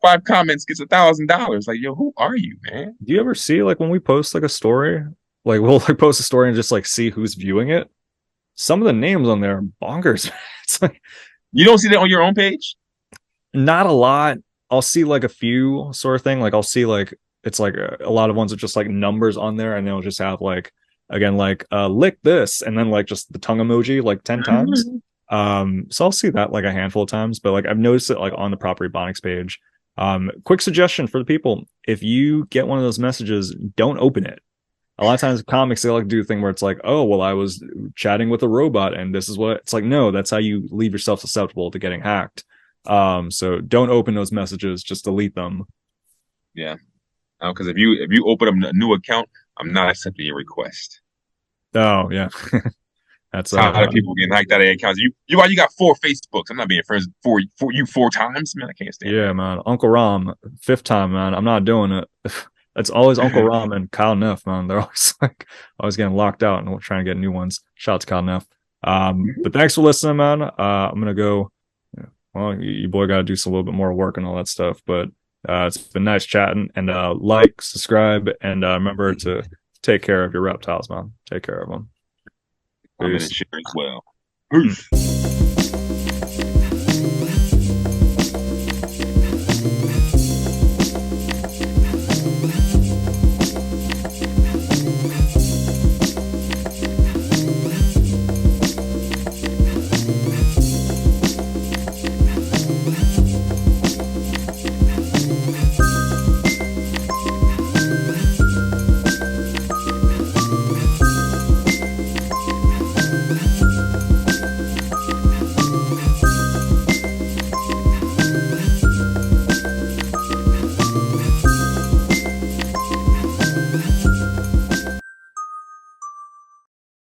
five comments gets $1,000. Like, yo, who are you, man? Do you ever see like when we post like a story, like we'll like post a story and just like see who's viewing it? Some of the names on there are bonkers. It's like you don't see that on your own page. Not a lot. I'll see like a few sort of thing. Like I'll see like it's like a lot of ones with just like numbers on there, and they'll just have like again like lick this, and then like just the tongue emoji like 10 times. So I'll see that like a handful of times, but like I've noticed it like on the proper Ebonics page. Quick suggestion for the people: if you get one of those messages, don't open it. A lot of times comics, they like to do a thing where it's like, oh, well, I was chatting with a robot and this is what it's like. No, that's how you leave yourself susceptible to getting hacked. So don't open those messages, just delete them. Yeah. Because if you open up a new account, I'm not accepting your request. Oh yeah, that's Tired of people getting hacked out of their accounts. You got 4 Facebooks. I'm not being friends for you 4 times, man. I can't stand yeah, that. man. Uncle Rom, fifth time, man. I'm not doing it. It's always Uncle Rom and Kyle Neff, man. They're always like always getting locked out and we're trying to get new ones. Shout out to Kyle Neff. But thanks for listening, man. I'm gonna go. Well, you boy got to do some little bit more work and all that stuff. But it's been nice chatting. And like, subscribe, and remember to take care of your reptiles, man. Take care of them. I'm in a Peace. share as well. Mm. Peace.